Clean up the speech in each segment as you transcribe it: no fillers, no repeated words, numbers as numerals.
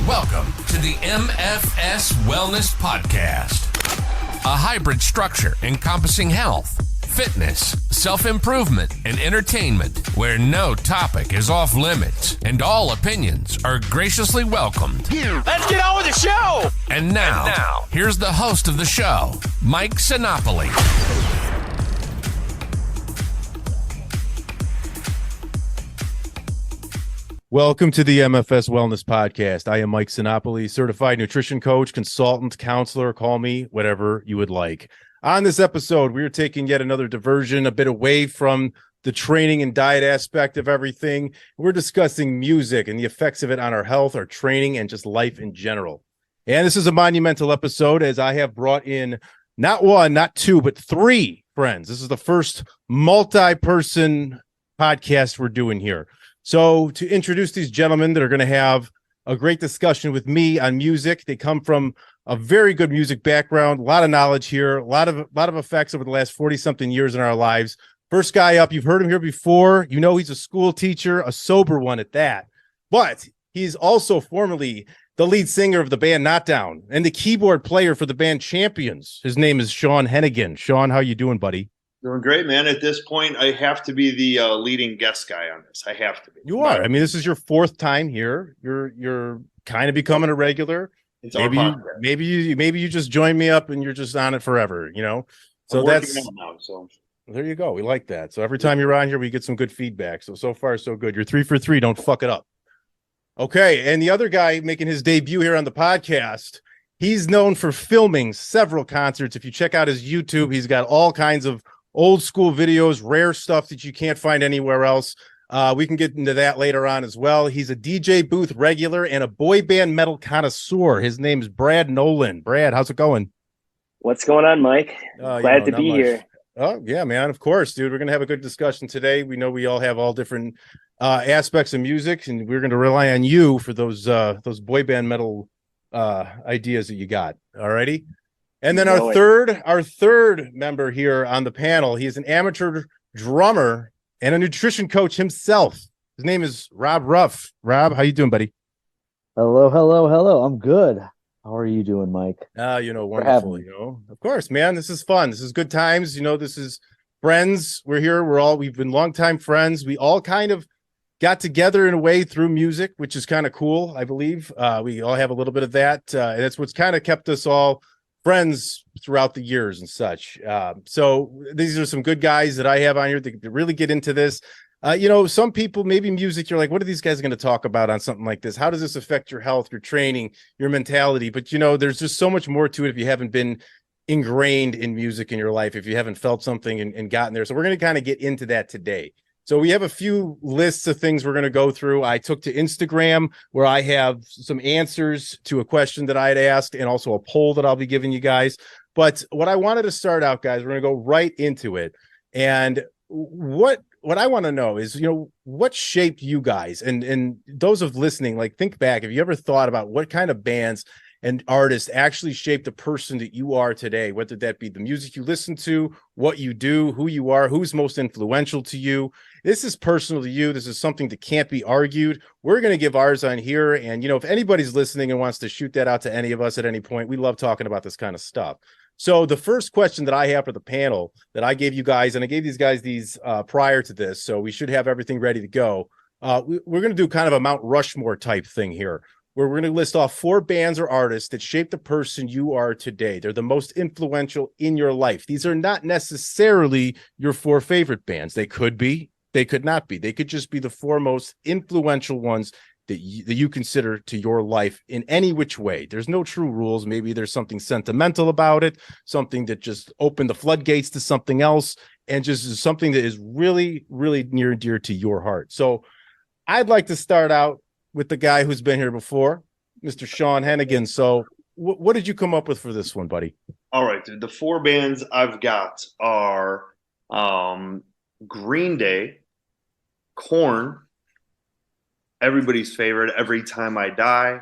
Welcome to the MFS Wellness Podcast, a hybrid structure encompassing health, fitness, self-improvement, and entertainment, where no topic is off limits and all opinions are graciously welcomed. Let's get on with the show! And now, here's the host of the show, Mike Sinopoli. Welcome to the MFS Wellness Podcast. I am Mike Sinopoli, certified nutrition coach, consultant, counselor, call me whatever you would like. On this episode, we are taking yet another diversion, a bit away from the training and diet aspect of everything. We're discussing music and the effects of it on our health, our training, and just life in general. And this is a monumental episode, as I have brought in not one, not two, but three friends. This is the first multi-person podcast we're doing here. So to introduce these gentlemen that are going to have a great discussion with me on music, they come from a very good music background, a lot of knowledge here, a lot of effects over the last 40-something years in our lives. First guy up, you've heard him here before. You know he's a school teacher, a sober one at that. But he's also formerly the lead singer of the band Not Down and the keyboard player for the band Champions. His name is Sean Hennigan. Sean, how you doing, buddy? Doing great, man. At this point, I have to be the leading guest guy on this. I have to be. You are. I mean, this is your fourth time here. You're kind of becoming a regular. It's maybe you just join me up and you're just on it forever, you know? So that's now, so there you go. We like that. So every time you're on here, we get some good feedback. So far, so good. You're 3 for 3. Don't fuck it up. Okay. And the other guy making his debut here on the podcast, he's known for filming several concerts. If you check out his YouTube, he's got all kinds of old school videos, rare stuff that you can't find anywhere else. We can get into that later on as well. He's a DJ booth regular and a boy band metal connoisseur. His name is Brad Nolan. Brad, how's it going? What's going on, Mike? Glad to be here. Oh, yeah, man. Of course, dude. We're going to have a good discussion today. We know we all have all different aspects of music, and we're going to rely on you for those boy band metal ideas that you got. All righty. And then our third member here on the panel, he's an amateur drummer and a nutrition coach himself. His name is Rob Ruff. Rob, how you doing, buddy? Hello. I'm good. How are you doing, Mike? Wonderful. Of course, man. This is fun. This is good times. This is friends. We're here. We've been longtime friends. We all kind of got together in a way through music, which is kind of cool, I believe. We all have a little bit of that. And that's what's kind of kept us all friends throughout the years and such. So these are some good guys that I have on here that really get into this. Some people, maybe music, you're like, what are these guys going to talk about on something like this? How does this affect your health, your training, your mentality? But, there's just so much more to it if you haven't been ingrained in music in your life, if you haven't felt something and gotten there. So we're going to kind of get into that today. So we have a few lists of things we're going to go through. I took to Instagram where I have some answers to a question that I had asked and also a poll that I'll be giving you guys. But what I wanted to start out, guys, we're going to go right into it. And what I want to know is, what shaped you guys and those of listening, like think back. Have you ever thought about what kind of bands and artists actually shaped the person that you are today, whether that be the music you listen to, what you do, who you are, who's most influential to you? This is personal to you. This is something that can't be argued. We're going to give ours on here. And, if anybody's listening and wants to shoot that out to any of us at any point, we love talking about this kind of stuff. So the first question that I have for the panel that I gave you guys, and I gave these guys these prior to this, so we should have everything ready to go. We're going to do kind of a Mount Rushmore type thing here, where we're going to list off 4 bands or artists that shape the person you are today. They're the most influential in your life. These are not necessarily your 4 favorite bands. They could be, they could not be. They could just be the 4 most influential ones that you consider to your life in any which way. There's no true rules. Maybe there's something sentimental about it, something that just opened the floodgates to something else, and just something that is really, really near and dear to your heart. So I'd like to start out with the guy who's been here before, Mr. Sean Hennigan. So what did you come up with for this one, buddy? All right. The 4 bands I've got are Green Day, Korn, everybody's favorite, Every Time I Die,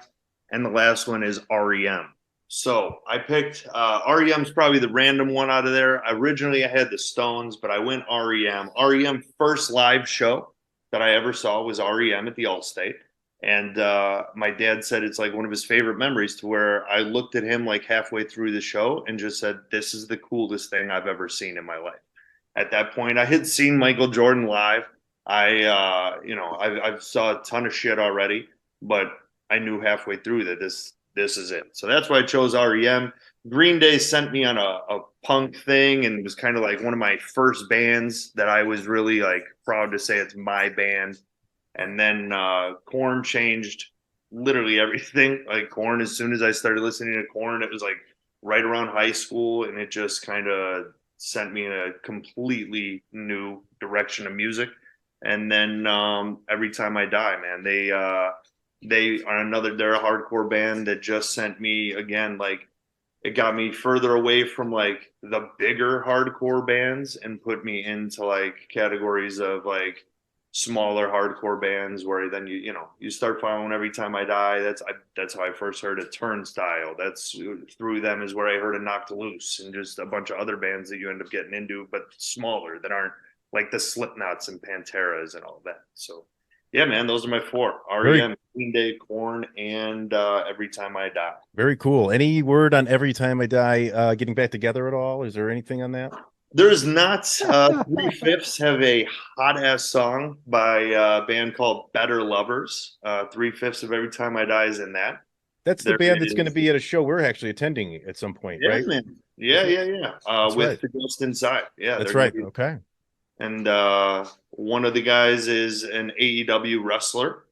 and the last one is REM. So I picked REM's probably the random one out of there. Originally, I had the Stones, but I went REM. REM first live show that I ever saw was REM at the Allstate. And my dad said it's like one of his favorite memories, to where I looked at him like halfway through the show and just said, this is the coolest thing I've ever seen in my life. At that point, I had seen Michael Jordan live. I've saw a ton of shit already, but I knew halfway through that this is it. So that's why I chose REM. Green Day sent me on a punk thing, and it was kind of like one of my first bands that I was really like proud to say it's my band. And then Korn changed literally everything. Like Korn, as soon as I started listening to Korn, it was like right around high school, and it just kind of sent me in a completely new direction of music. And then Every Time I Die, man, they're a hardcore band that just sent me, again, like, it got me further away from like the bigger hardcore bands and put me into like categories of like smaller hardcore bands, where then you start following Every Time I Die. That's how I first heard of Turnstile. That's through them is where I heard of Knocked Loose, and just a bunch of other bands that you end up getting into, but smaller, that aren't like the Slipknots and Panteras and all that. So yeah, man, those are my four: REM, Green Day, Korn, and Every Time I Die. Very cool. Any word on Every Time I Die getting back together at all? Is there anything on that? There's not. 3/5 have a hot ass song by a band called Better Lovers. 3/5 of Every Time I Die is in that. That's the band that's going to be at a show we're actually attending at some point, yeah, right? Man. Yeah. With right. The Ghost Inside. Yeah, that's right. Okay. And one of the guys is an AEW wrestler.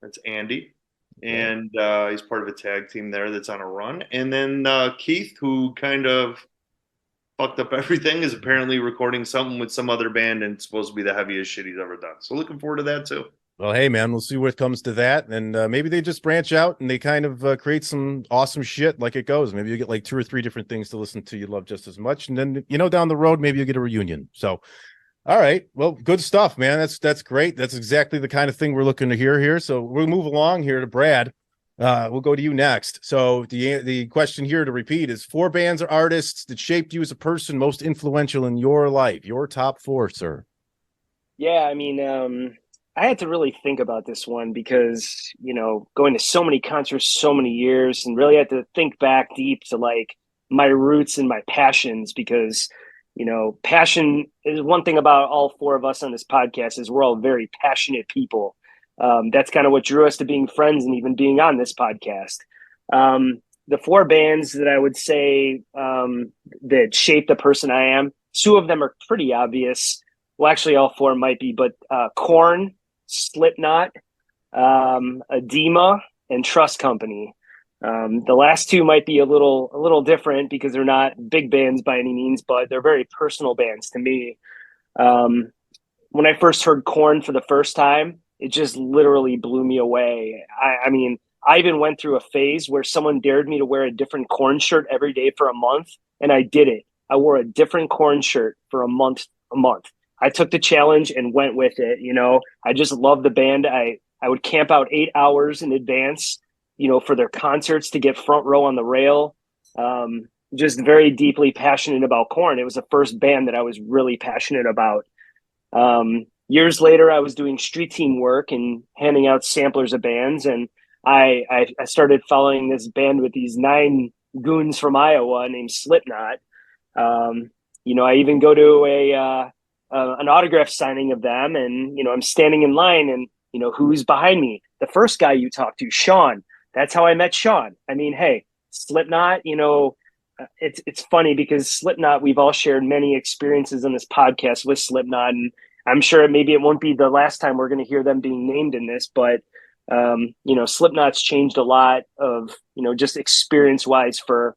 That's Andy. And he's part of a tag team there that's on a run. And then Keith, who kind of fucked up everything, is apparently recording something with some other band, and it's supposed to be the heaviest shit he's ever done. So looking forward to that too. Well, hey, man, we'll see what comes to that. And maybe they just branch out and they kind of create some awesome shit like it goes. Maybe you get like 2 or 3 different things to listen to you love just as much. And then, down the road, maybe you get a reunion. So, all right. Well, good stuff, man. That's great. That's exactly the kind of thing we're looking to hear here. So we'll move along here to Brad. We'll go to you next. So the question here, to repeat, is 4 bands or artists that shaped you as a person, most influential in your life. Your top 4, sir. Yeah, I mean, I had to really think about this one because, going to so many concerts, so many years, and really had to think back deep to like my roots and my passions, because, passion is one thing about all 4 of us on this podcast, is we're all very passionate people. That's kind of what drew us to being friends and even being on this podcast. The 4 bands that I would say that shaped the person I am, 2 of them are pretty obvious. Well, actually, all 4 might be, but Korn, Slipknot, Edema, and Trust Company. The last 2 might be a little different because they're not big bands by any means, but they're very personal bands to me. When I first heard Korn for the first time, it just literally blew me away. I mean, I even went through a phase where someone dared me to wear a different Korn shirt every day for a month, and I did it. I wore a different Korn shirt for a month. I took the challenge and went with it. I just love the band. I would camp out 8 hours in advance, for their concerts to get front row on the rail. Just very deeply passionate about Korn. It was the first band that I was really passionate about. Years later, I was doing street team work and handing out samplers of bands, and I started following this band with these 9 goons from Iowa named Slipknot. I even go to an autograph signing of them, and I'm standing in line, and who's behind me? The first guy you talk to, Sean. That's how I met Sean. I mean, hey, Slipknot. It's funny because Slipknot, we've all shared many experiences on this podcast with Slipknot, and I'm sure maybe it won't be the last time we're going to hear them being named in this, but Slipknot's changed a lot of just experience wise for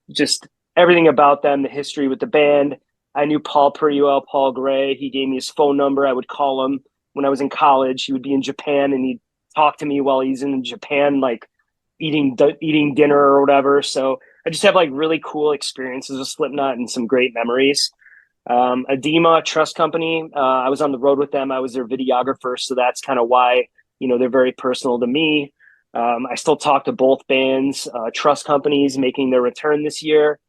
just everything about them, the history with the band. I knew Paul pretty well, Paul Gray. He gave me his phone number. I would call him when I was in college. He would be in Japan, and he'd talk to me while he's in Japan, like eating dinner or whatever. So I just have like really cool experiences with Slipknot and some great memories. Edema, Trust Company. I was on the road with them. I was their videographer. So that's kind of why, they're very personal to me. I still talk to both bands. Trust Company's making their return this year.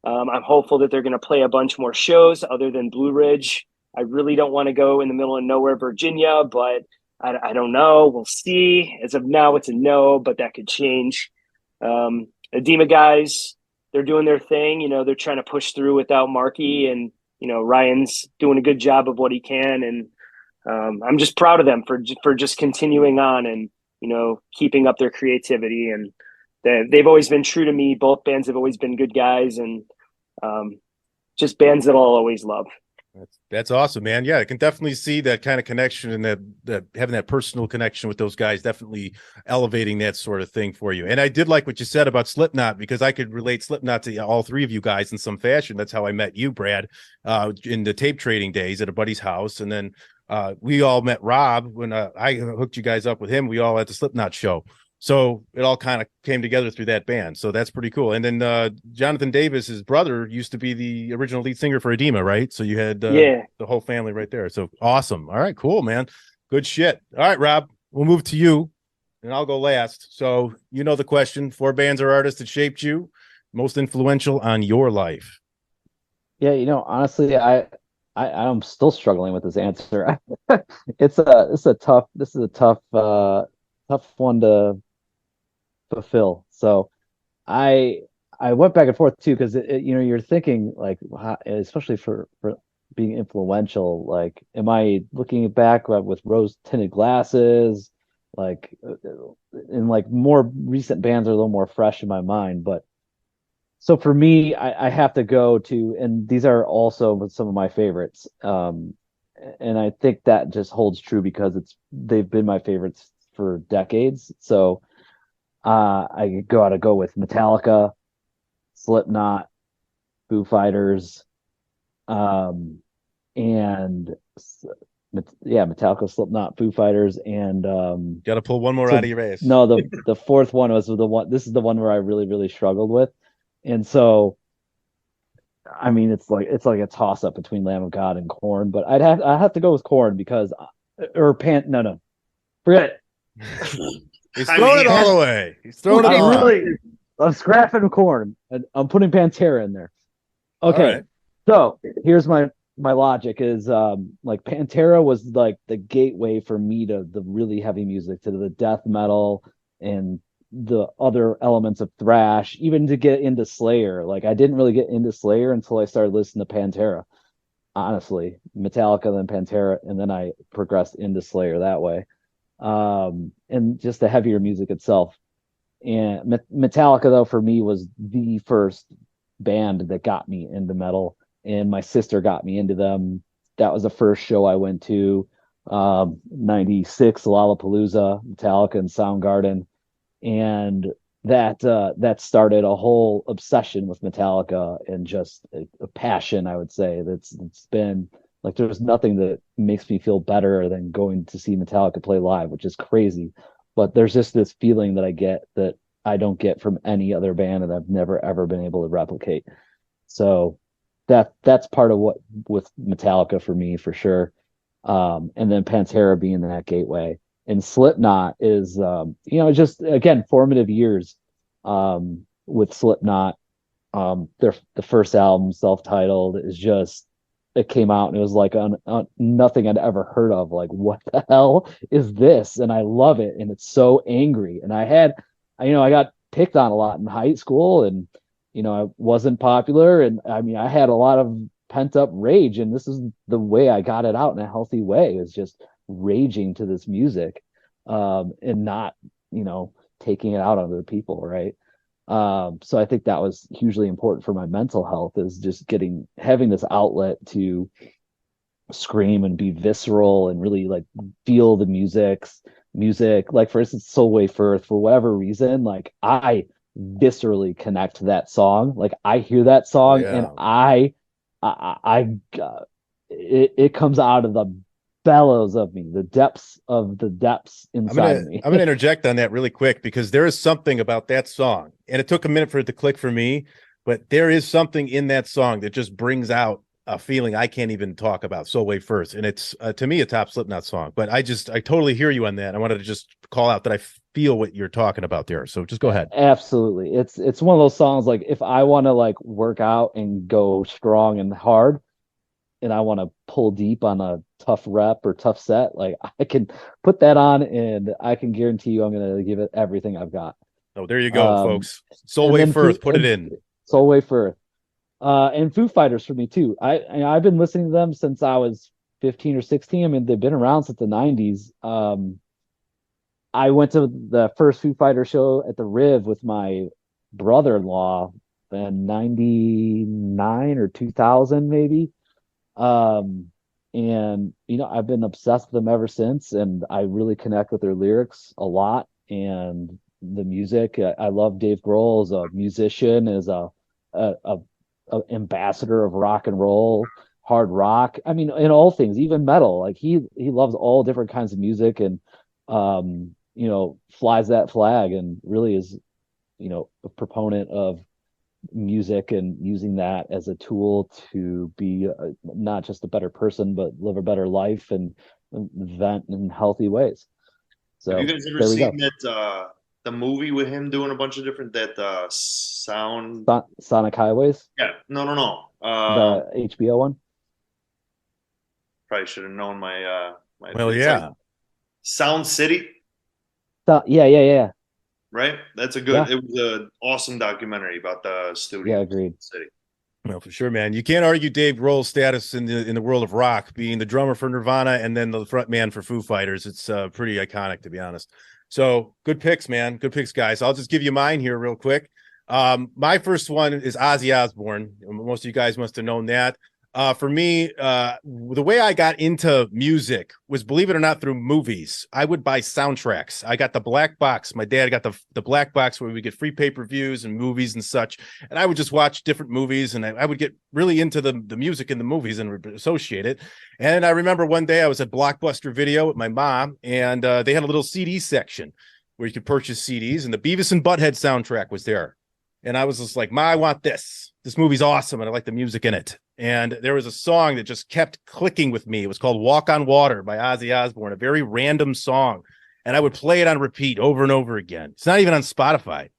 I'm hopeful that they're going to play a bunch more shows other than Blue Ridge. I really don't want to go in the middle of nowhere, Virginia, but I don't know. We'll see. As of now, it's a no, but that could change. Edema guys, they're doing their thing. You know, they're trying to push through without Marky, and you know Ryan's doing a good job of what he can, and I'm just proud of them for just continuing on and you know keeping up their creativity. And they've always been true to me. Both bands have always been good guys, and just bands that I'll always love. That's awesome, man. Yeah, I can definitely see that kind of connection and that having that personal connection with those guys, definitely elevating that sort of thing for you. And I did like what you said about Slipknot, because I could relate Slipknot to all three of you guys in some fashion. That's how I met you, Brad, in the tape trading days at a buddy's house. And then we all met Rob when I hooked you guys up with him. We all at the Slipknot show. So it all kind of came together through that band. So that's pretty cool. And then Jonathan Davis, his brother, used to be the original lead singer for Edema, right? So you had the whole family right there. So awesome. All right, cool, man. Good shit. All right, Rob, we'll move to you and I'll go last. So you know the question: 4 bands or artists that shaped you, most influential on your life. Yeah, you know, honestly, I'm still struggling with this answer. This is a tough one to fulfill. So I went back and forth too, because you know, you're thinking like, especially for being influential, like, am I looking back with rose tinted glasses, like, in like more recent bands are a little more fresh in my mind. But so for me, I have to go to, and these are also some of my favorites, and I think that just holds true because they've been my favorites for decades. So I gotta go with Metallica, Slipknot, Foo Fighters, and Metallica, Slipknot, Foo Fighters, and Got to pull one more out of your ass. No, the fourth one was the one. This is the one where I really, really struggled with, and so I mean, it's like a toss up between Lamb of God and Korn, but I have to go with Korn because no, forget it. He's throwing it all away. He's throwing it all away. I'm scrapping Korn and I'm putting Pantera in there. Okay. Right. So here's my logic is like Pantera was like the gateway for me to the really heavy music, to the death metal and the other elements of thrash, even to get into Slayer. Like I didn't really get into Slayer until I started listening to Pantera. Honestly, Metallica, then Pantera, and then I progressed into Slayer that way. And just the heavier music itself. And Metallica, though, for me was the first band that got me into metal, and my sister got me into them. That was the first show I went to, 96 Lollapalooza, Metallica and Soundgarden, and that started a whole obsession with Metallica and just a passion, I would say. It's been like, there's nothing that makes me feel better than going to see Metallica play live, which is crazy. But there's just this feeling that I get that I don't get from any other band, and I've never, ever been able to replicate. So that's part of what with Metallica for me, for sure. And then Pantera being that gateway. And Slipknot is, just, again, formative years with Slipknot. The first album, self-titled, is just, it came out and it was like nothing I'd ever heard of. Like, what the hell is this? And I love it. And it's so angry. And I got picked on a lot in high school, and, I wasn't popular. And I mean, I had a lot of pent up rage, and this is the way I got it out in a healthy way, is just raging to this music, and not, taking it out on other people. Right. So I think that was hugely important for my mental health, is just having this outlet to scream and be visceral and really like feel the music. Like, for instance, Solway Firth, for whatever reason, like I viscerally connect to that song. Like I hear that song, and it comes out of the bellows of me, the depths inside me. I'm gonna interject on that really quick, because there is something about that song, and it took a minute for it to click for me, but there is something in that song that just brings out a feeling I can't even talk about. Solway Firth, and it's to me a top Slipknot song. But I totally hear you on that. I wanted to just call out that I feel what you're talking about there. So just go ahead. Absolutely, it's one of those songs, like if I want to like work out and go strong and hard, and I want to pull deep on a tough rep or tough set, like I can put that on and I can guarantee you I'm going to give it everything I've got. Oh, there you go, folks. And Solway then Firth, put it in. Solway Firth. And Foo Fighters for me too. I've been listening to them since I was 15 or 16. I mean, they've been around since the 90s. I went to the first Foo Fighter show at the Riv with my brother-in-law in 99 or 2000 maybe. And you know, I've been obsessed with them ever since, and I really connect with their lyrics a lot and the music. I love Dave Grohl as a musician, as a ambassador of rock and roll, hard rock. I mean, in all things, even metal. Like he loves all different kinds of music, and you know, flies that flag, and really is, you know, a proponent of music and using that as a tool to be not just a better person, but live a better life and vent in healthy ways. So have you guys ever seen that the movie with him doing a bunch of different Sonic Highways? Yeah, no. The HBO one. Probably should have known my Well, yeah. like Sound City. Yeah. Right, that's a good. Yeah. It was an awesome documentary about the studio. Yeah, agreed. City. Well, for sure, man. You can't argue Dave Grohl's status in the world of rock, being the drummer for Nirvana and then the front man for Foo Fighters. It's pretty iconic, to be honest. So good picks, man. Good picks, guys. I'll just give you mine here real quick. My first one is Ozzy Osbourne. Most of you guys must have known that. For me, the way I got into music was, believe it or not, through movies. I would buy soundtracks. I got the black box. My dad got the black box where we get free pay-per-views and movies and such. And I would just watch different movies, and I would get really into the music in the movies and associate it. And I remember one day I was at Blockbuster Video with my mom, and they had a little CD section where you could purchase CDs, and the Beavis and Butthead soundtrack was there. And I was just like, Ma, I want this. This movie's awesome, and I like the music in it. And there was a song that just kept clicking with me. It was called Walk on Water by Ozzy Osbourne, a very random song. And I would play it on repeat over and over again. It's not even on Spotify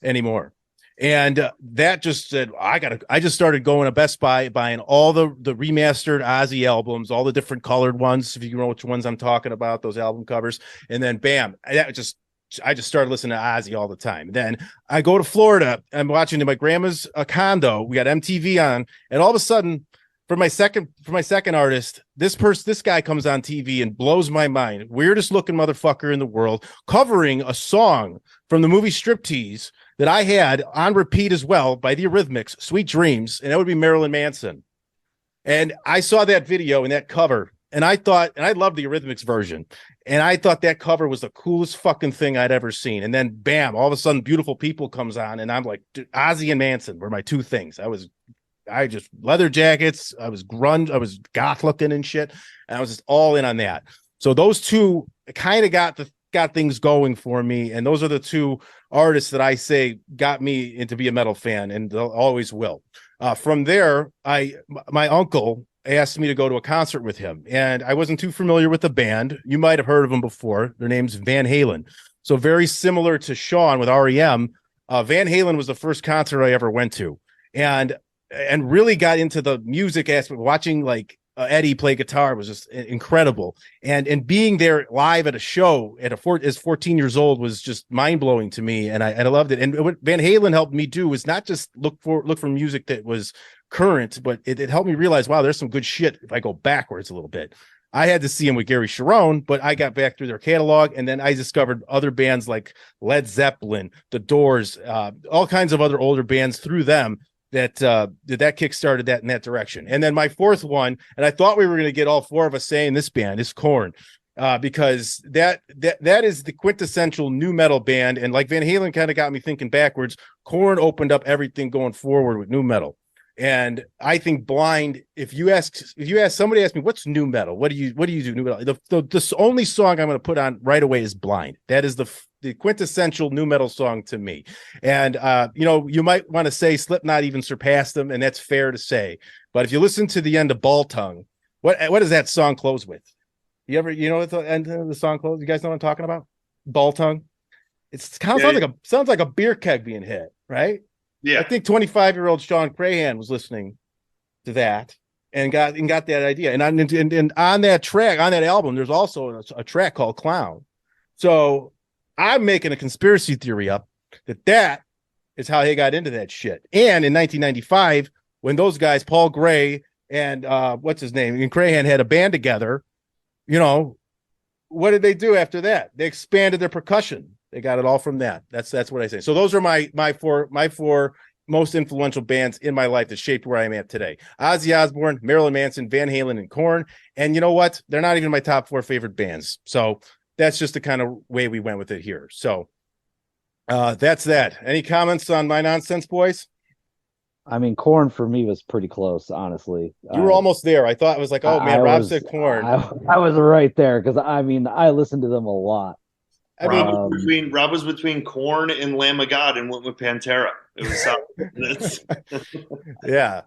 anymore. And that just said, I just started going to Best Buy, buying all the remastered Ozzy albums, all the different colored ones, if you know which ones I'm talking about, those album covers. And then bam, I just started listening to Ozzy all the time. Then I go to Florida. I'm watching in my grandma's condo. We got MTV on, and all of a sudden, for my second artist, this guy comes on TV and blows my mind. Weirdest looking motherfucker in the world, covering a song from the movie Striptease that I had on repeat as well by the Eurythmics, Sweet Dreams, and that would be Marilyn Manson. And I saw that video and that cover, and I thought, and I love the Eurythmics version. And I thought that cover was the coolest fucking thing I'd ever seen. And then bam, all of a sudden Beautiful People comes on, and I'm like, dude, Ozzy and Manson were my two things. I just leather jackets, I was grunge, I was goth looking and shit. And I was just all in on that. So those two kind of got things going for me. And those are the two artists that I say got me into be a metal fan, and they'll always will. From there, my uncle asked me to go to a concert with him, and I wasn't too familiar with the band. You might have heard of them before. Their name's Van Halen. So very similar to Sean with REM, Van Halen was the first concert I ever went to, and really got into the music aspect. Watching like Eddie play guitar was just incredible, and being there live at a show as 14 years old was just mind blowing to me, and I loved it. And what Van Halen helped me do was not just look for music that was current, but it helped me realize, wow, there's some good shit if I go backwards a little bit. I had to see him with Gary Sharon, but I got back through their catalog, and then I discovered other bands like Led Zeppelin, The Doors, all kinds of other older bands through them that kickstarted that in that direction. And then my fourth one, and I thought we were going to get all four of us saying this band, is Korn, because that is the quintessential new metal band. And like Van Halen kind of got me thinking backwards, Korn opened up everything going forward with new metal. And I think Blind, if you ask somebody, ask me, what's new metal? What do you do new metal? The only song I'm going to put on right away is Blind. That is the quintessential new metal song to me. And you might want to say Slipknot even surpassed them, and that's fair to say. But if you listen to the end of Ball Tongue, what does that song close with? You know what the end of the song close? You guys know what I'm talking about? Ball Tongue. It kind of sounds like a beer keg being hit, right? Yeah, I think 25-year-old Sean Crahan was listening to that, and got that idea. And on that track, on that album, there's also a track called Clown. So I'm making a conspiracy theory up that is how he got into that shit. And in 1995, when those guys, Paul Gray and what's his name, and Crahan had a band together, you know, what did they do after that? They expanded their percussion. They got it all from that. That's what I say. So those are my four most influential bands in my life that shaped where I am at today. Ozzy Osbourne, Marilyn Manson, Van Halen, and Korn. And you know what? They're not even my top 4 favorite bands. So that's just the kind of way we went with it here. So that's that. Any comments on my nonsense, boys? I mean, Korn for me was pretty close, honestly. You were almost there. I thought it was like, oh man, Rob said Korn. I was right there because I mean, I listened to them a lot. I mean, Rob was between Korn and Lamb of God and went with Pantera. It was yeah.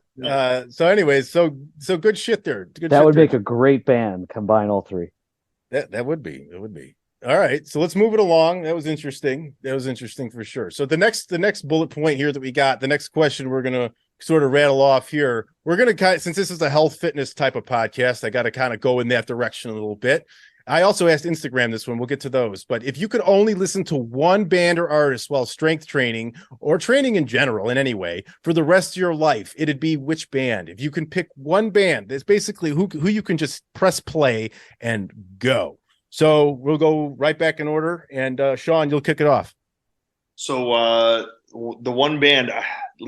So anyways, so good shit there. That would make a great band. Combine all three. That would be. It would be. All right, so let's move it along. That was interesting. That was interesting for sure. So the next bullet point here that we got, the next question we're gonna sort of rattle off here. We're gonna since this is a health fitness type of podcast, I got to kind of go in that direction a little bit. I also asked Instagram this one. We'll get to those. But if you could only listen to one band or artist while strength training or training in general in any way for the rest of your life, it'd be which band? If you can pick one band, that's basically who you can just press play and go. We'll go right back in order. And Sean, you'll kick it off. So the one band,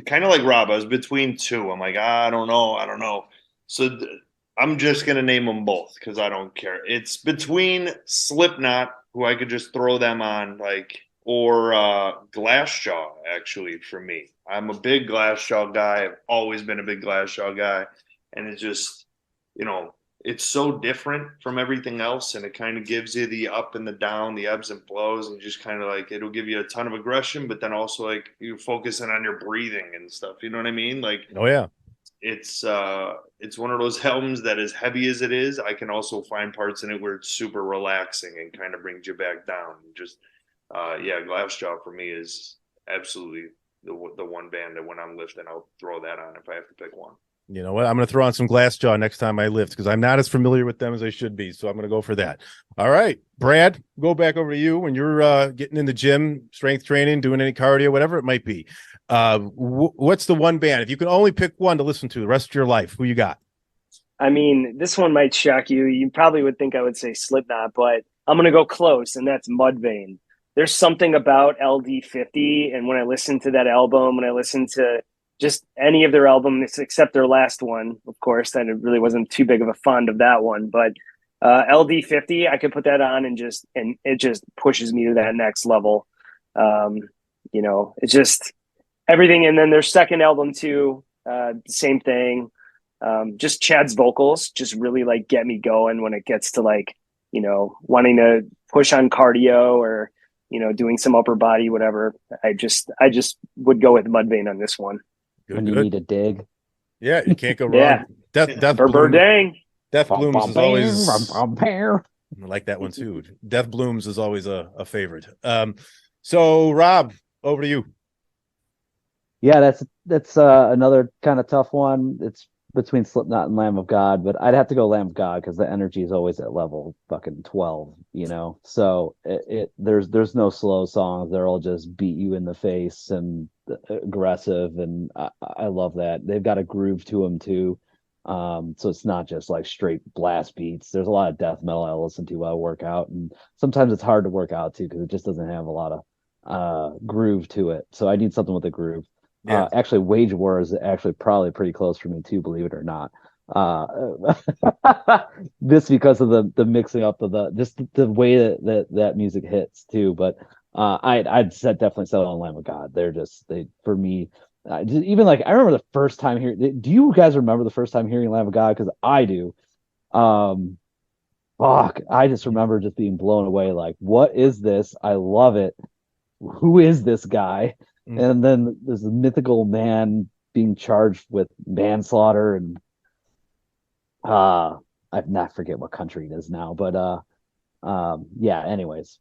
kind of like Rob, I was between two. I'm like, I don't know. So I'm just going to name them both because I don't care. It's between Slipknot, who I could just throw them on, or Glassjaw, actually, for me. I'm a big Glassjaw guy. I've always been a big Glassjaw guy. And it's just, it's so different from everything else. And it kind of gives you the up and the down, the ebbs and flows. And just kind of it'll give you a ton of aggression, but then also you focusing on your breathing and stuff. You know what I mean? Oh, yeah. It's one of those albums that, as heavy as it is, I can also find parts in it where it's super relaxing and kind of brings you back down. Just Glassjaw for me is absolutely the one band that when I'm lifting, I'll throw that on if I have to pick one. You know what? I'm going to throw on some Glassjaw next time I lift because I'm not as familiar with them as I should be. So I'm going to go for that. All right, Brad, go back over to you when you're getting in the gym, strength training, doing any cardio, whatever it might be. What's the one band, if you can only pick one to listen to the rest of your life, who you got? I mean, this one might shock you. You probably would think I would say Slipknot, but I'm going to go close, and that's Mudvayne. There's something about LD50, and when I listen to that album, when I listen to just any of their albums except their last one, of course, then it really wasn't too big of a fond of that one, but LD50, I could put that on and it just pushes me to that next level. It's just everything. And then their second album too, same thing. Just Chad's vocals just really get me going when it gets to wanting to push on cardio or, doing some upper body, whatever. I just would go with Mudvayne on this one. When you need a dig. Yeah, you can't go wrong. Yeah. Death Bloom. Death Blooms is always. I like that one too. Death Blooms is always a favorite. So Rob, over to you. Yeah, that's another kind of tough one. It's between Slipknot and Lamb of God, but I'd have to go Lamb of God because the energy is always at level fucking 12, So there's no slow songs. They're all just beat you in the face and aggressive, and I love that. They've got a groove to them too. So it's not just straight blast beats. There's a lot of death metal I listen to while I work out, and sometimes it's hard to work out too because it just doesn't have a lot of groove to it. So I need something with a groove. Yeah. Actually, Wage War is actually probably pretty close for me too, believe it or not. This because of the mixing up of the way that music hits too. But I'd definitely settle on Lamb of God. For me. Even I remember the first time hearing. Do you guys remember the first time hearing Lamb of God? Because I do. I just remember just being blown away. What is this? I love it. Who is this guy? And then there's a mythical man being charged with manslaughter, and I not forget what country it is now, but yeah. Anyways,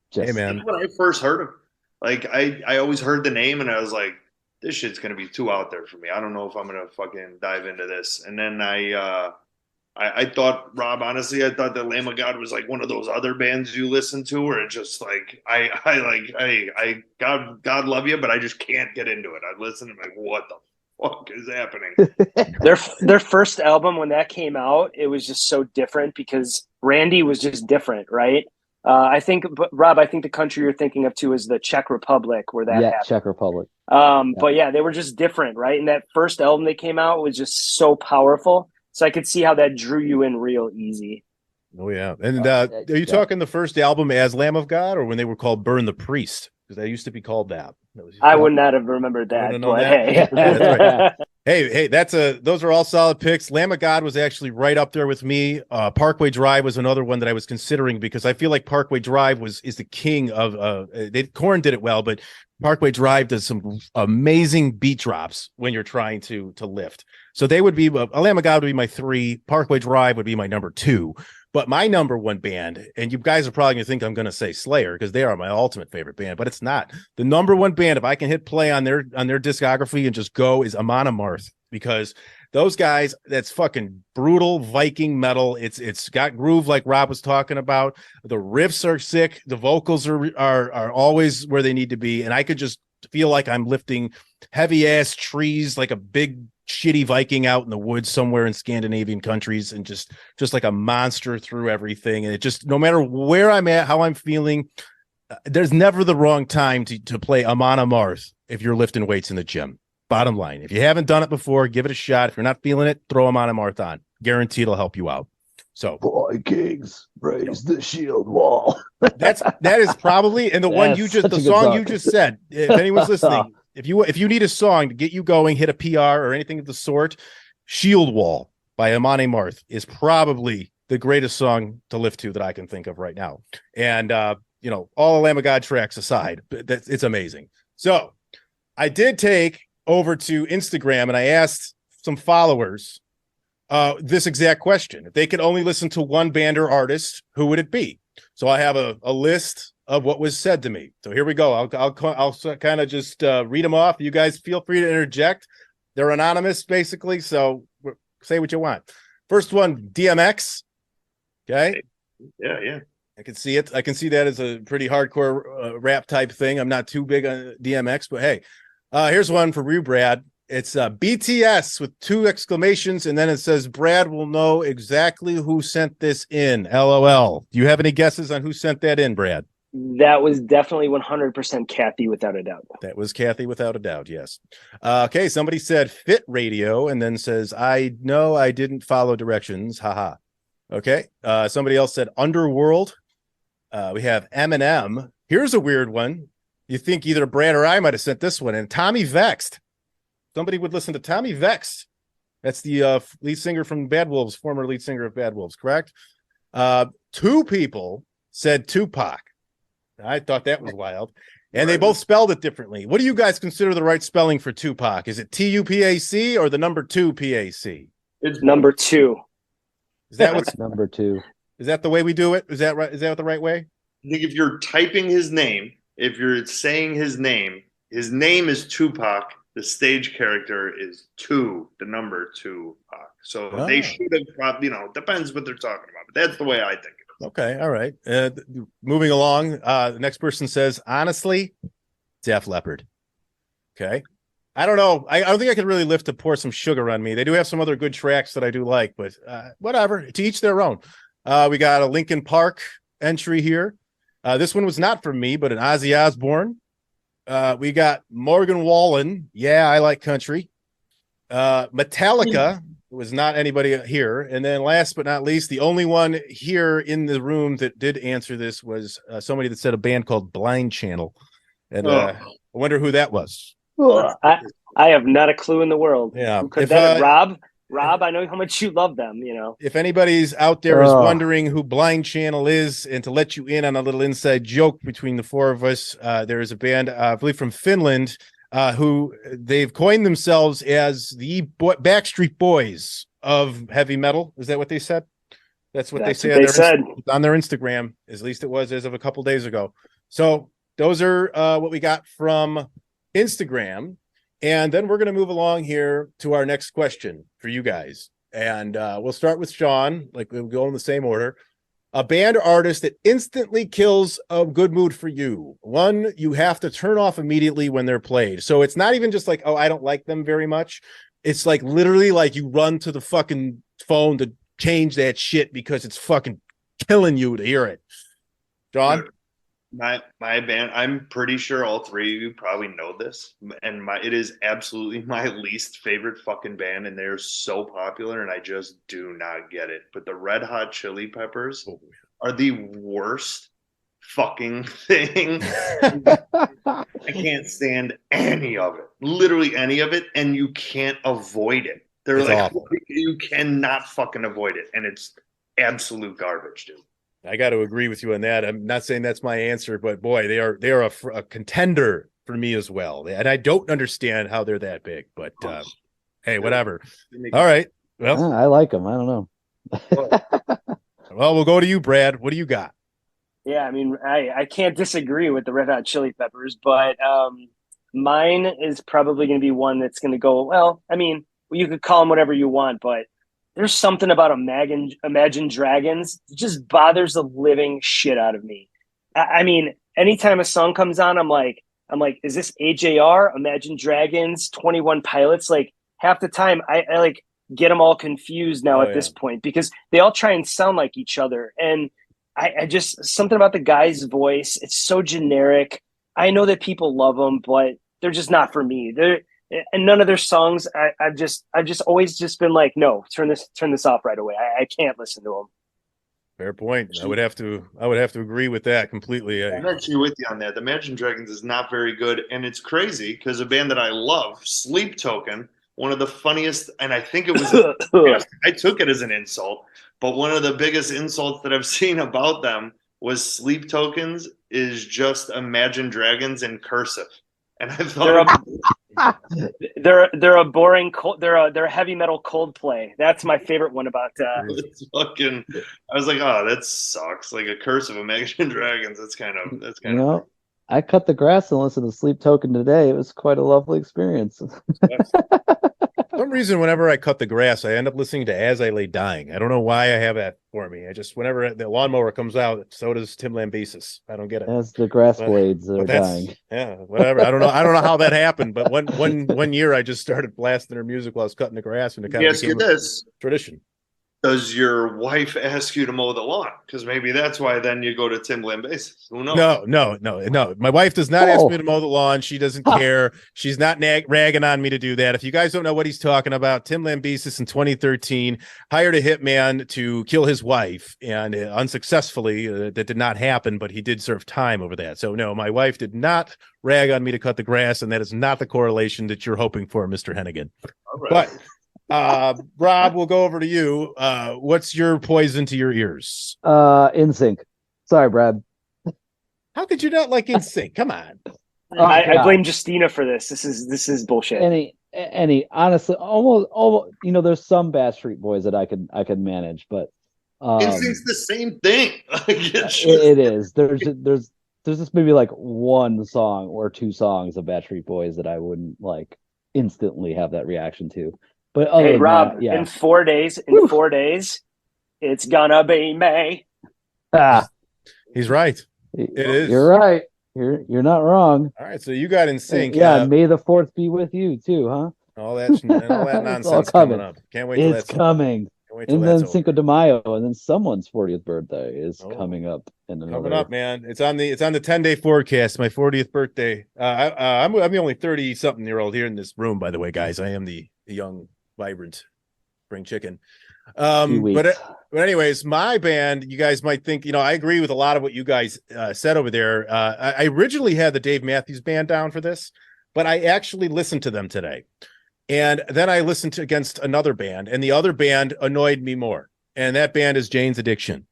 hey man, when I first heard him, I always heard the name, and I was like, this shit's gonna be too out there for me. I don't know if I'm gonna fucking dive into this. And then I thought, Rob, honestly, I thought that Lamb of God was like one of those other bands you listen to where it just like I God love you, but I just can't get into it. I listen and I'm like, what the fuck is happening? Their first album, when that came out, it was just so different because Randy was just different, right? I think, Rob, I think the country you're thinking of too is the Czech Republic, where that happened. Czech Republic. But yeah, they were just different, right? And that first album they came out was just so powerful. So I could see how that drew you in real easy. Oh yeah. And are you talking the first album as Lamb of God, or when they were called Burn the Priest? Because they used to be called that. I would not have remembered that. But hey. That's right. Hey, those are all solid picks. Lamb of God was actually right up there with me. Parkway Drive was another one that I was considering because I feel like Parkway Drive is the king of Korn did it well, but Parkway Drive does some amazing beat drops when you're trying to lift. So they would be a Lamb of God would be my 3, Parkway Drive would be my number 2. But my number 1 band, and you guys are probably going to think I'm going to say Slayer because they are my ultimate favorite band, but it's not. The number 1 band, if I can hit play on their discography and just go, is Amon Amarth, because those guys, that's fucking brutal Viking metal. It's got groove like Rob was talking about. The riffs are sick. The vocals are always where they need to be, and I could just feel like I'm lifting heavy ass trees like a big shitty Viking out in the woods somewhere in Scandinavian countries, and just like a monster through everything. And it just, no matter where I'm at, how I'm feeling, there's never the wrong time to play Amon Amarth if you're lifting weights in the gym. Bottom line, if you haven't done it before, give it a shot. If you're not feeling it, throw Amon Amarth on. Guaranteed it'll help you out. So Vikings, raise the shield wall. that is probably, and the one you just, the song you just said, if anyone's listening, if you need a song to get you going, hit a PR or anything of the sort, Shield Wall by Amon Amarth is probably the greatest song to lift to that I can think of right now. And all the Lamb of God tracks aside, it's amazing. So I did take over to Instagram and I asked some followers this exact question. If they could only listen to one band or artist, who would it be? So I have a list of what was said to me. So here we go. I'll kind of just read them off. You guys feel free to interject. They're anonymous, basically. So say what you want. First one, DMX. Okay. Yeah. I can see it. I can see that as a pretty hardcore rap type thing. I'm not too big on DMX, but hey, here's one for you, Brad. It's BTS with 2 exclamations, and then it says Brad will know exactly who sent this in. LOL. Do you have any guesses on who sent that in, Brad? That was definitely 100% Kathy, without a doubt. That was Kathy, without a doubt. Yes. Okay. Somebody said Fit Radio, and then says, I know I didn't follow directions. Haha. Okay. Somebody else said Underworld. We have Eminem. Here's a weird one. You think either Brad or I might have sent this one. And Tommy Vexed. Somebody would listen to Tommy Vexed. That's the lead singer from Bad Wolves, former lead singer of Bad Wolves, correct? 2 people said Tupac. I thought that was wild. And they both spelled it differently. What do you guys consider the right spelling for Tupac? Is it Tupac or the number 2 PAC? It's number 2. Is that what's number 2? Is that the way we do it? Is that right? Is that the right way? I think if you're typing his name, if you're saying his name is Tupac. The stage character is 2, the number 2 Pac. So they should have probably, depends what they're talking about. But that's the way I think of it. Okay, all right. Moving along, the next person says, honestly, Def Leppard. Okay. I don't know. I don't think I could really lift to Pour Some Sugar on Me. They do have some other good tracks that I do like, but whatever. To each their own. We got a Linkin Park entry here. This one was not from me, but an Ozzy Osbourne. We got Morgan Wallen. Yeah, I like country. Metallica was not anybody here. And then last but not least, the only one here in the room that did answer this was somebody that said a band called Blind Channel. And I wonder who that was. I have not a clue in the world. Yeah. Could that Rob, I know how much you love them, If anybody's out there is wondering who Blind Channel is, and to let you in on a little inside joke between the 4 of us, there is a band, I believe from Finland, who they've coined themselves as the Backstreet Boys of heavy metal. Is that what they said? That's what they said on their Instagram. At least it was as of a couple days ago. So those are what we got from Instagram. And then we're going to move along here to our next question for you guys. And we'll start with Sean, like we'll go in the same order. A band or artist that instantly kills a good mood for you. One you have to turn off immediately when they're played. So it's not even just like, oh, I don't like them very much. It's like literally like you run to the fucking phone to change that shit because it's fucking killing you to hear it. John? My band, I'm pretty sure all three of you probably know this, and it is absolutely my least favorite fucking band, and they're so popular, and I just do not get it. But the Red Hot Chili Peppers are the worst fucking thing. I can't stand any of it, literally any of it, and you can't avoid it. They're like, awful. You cannot fucking avoid it, and it's absolute garbage, dude. I got to agree with you on that. I'm not saying that's my answer, but boy, they are a contender for me as well. And I don't understand how they're that big, but hey, whatever. All right. Well, I like them. I don't know. Well, we'll go to you, Brad. What do you got? Yeah, I mean, I can't disagree with the Red Hot Chili Peppers, but mine is probably going to be one that's going to go, well, I mean, you could call them whatever you want, but there's something about Imagine Dragons that just bothers the living shit out of me. I mean, anytime a song comes on, I'm like, is this AJR, Imagine Dragons, 21 Pilots? Like half the time I like get them all confused now at this point because they all try and sound like each other. And I just, something about the guy's voice, it's so generic. I know that people love them, but they're just not for me. And none of their songs, I've just always just been like, no, turn this off right away. I can't listen to them. Fair point. I would have to agree with that completely. I'm actually with you on that. The Imagine Dragons is not very good, and it's crazy because a band that I love, Sleep Token, one of the funniest, and I think it was, I took it as an insult, but one of the biggest insults that I've seen about them was Sleep Tokens is just Imagine Dragons in cursive. And I thought they're a boring they're a heavy metal Coldplay. That's my favorite one about it's fucking. I was like, oh, that sucks. Like a curse of Imagine Dragons. That's kind of. I cut the grass and listened to Sleep Token today. It was quite a lovely experience. For some reason, whenever I cut the grass, I end up listening to As I Lay Dying. I don't know why I have that for me. I just, whenever the lawnmower comes out, so does Tim Lambesis. I don't get it. As the grass blades are dying. Yeah, whatever. I don't know how that happened, but one year I just started blasting her music while I was cutting the grass, and it kind of became a tradition. Does your wife ask you to mow the lawn? Because maybe that's why then you go to Tim Lambesis. Who knows? No. My wife does not ask me to mow the lawn. She doesn't care. She's not ragging on me to do that. If you guys don't know what he's talking about, Tim Lambesis in 2013 hired a hitman to kill his wife, and unsuccessfully, that did not happen, but he did serve time over that. So no, my wife did not rag on me to cut the grass, and that is not the correlation that you're hoping for, Mr. Hennigan. All right. But Rob, we'll go over to you. What's your poison to your ears? NSYNC. Sorry, Brad. How could you not like NSYNC? Come on. I blame Justina for this. This is bullshit. Any honestly, almost there's some Backstreet Boys that I can manage, but NSYNC's the same thing. It is. There's just maybe like one song or two songs of Backstreet Boys that I wouldn't like instantly have that reaction to. But hey, Rob, in 4 days, it's gonna be May. He's right. It is. You're right. You're not wrong. All right, so you got NSYNC. Yeah, May the 4th be with you too, huh? All that nonsense coming up. Can't wait till it's coming. And then Cinco de Mayo, and then someone's 40th birthday is coming up. Coming up, man. It's on the 10-day forecast. My 40th birthday. I'm the only 30-something-year-old here in this room, by the way, guys. I am the young, vibrant spring chicken. But anyways, my band, you guys might think, I agree with a lot of what you guys said over there. I originally had the Dave Matthews Band down for this, but I actually listened to them today. And then I listened to against another band, and the other band annoyed me more. And that band is Jane's Addiction.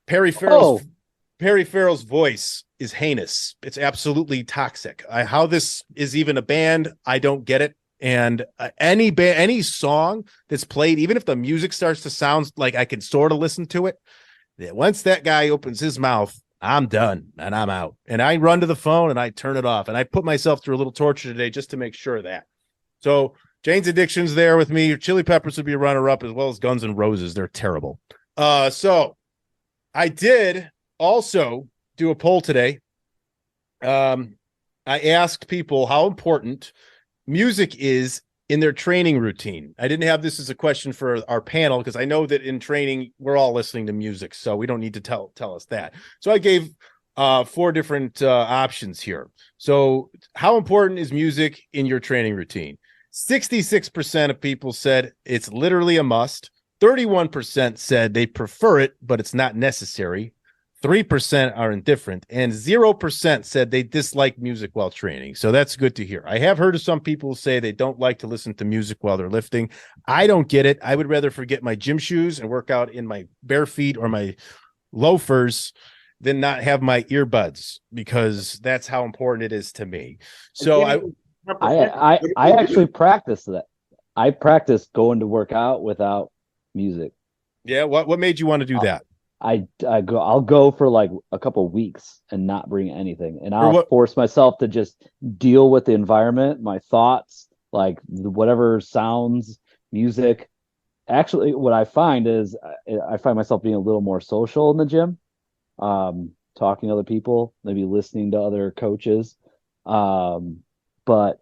Perry Farrell's voice is heinous. It's absolutely toxic. How this is even a band, I don't get it. And any song that's played, even if the music starts to sound like I can sort of listen to it, once that guy opens his mouth, I'm done and I'm out. And I run to the phone and I turn it off. And I put myself through a little torture today just to make sure of that. So Jane's Addiction's there with me. Chili Peppers would be a runner-up, as well as Guns N' Roses. They're terrible. So I did also do a poll today. I asked people how important music is in their training routine. I didn't have this as a question for our panel because I know that in training we're all listening to music, so we don't need to tell us that. So I gave 4 different options here. So how important is music in your training routine? 66% of people said it's literally a must. 31% said they prefer it, but it's not necessary. 3% are indifferent, and 0% said they dislike music while training. So that's good to hear. I have heard of some people say they don't like to listen to music while they're lifting. I don't get it. I would rather forget my gym shoes and work out in my bare feet or my loafers than not have my earbuds, because that's how important it is to me. So I actually practice that. I practice going to work out without music. Yeah, what made you want to do that? I'll go for like a couple weeks and not bring anything, and I'll force myself to just deal with the environment, my thoughts, like whatever sounds, music. Actually, what I find is I find myself being a little more social in the gym, talking to other people, maybe listening to other coaches. But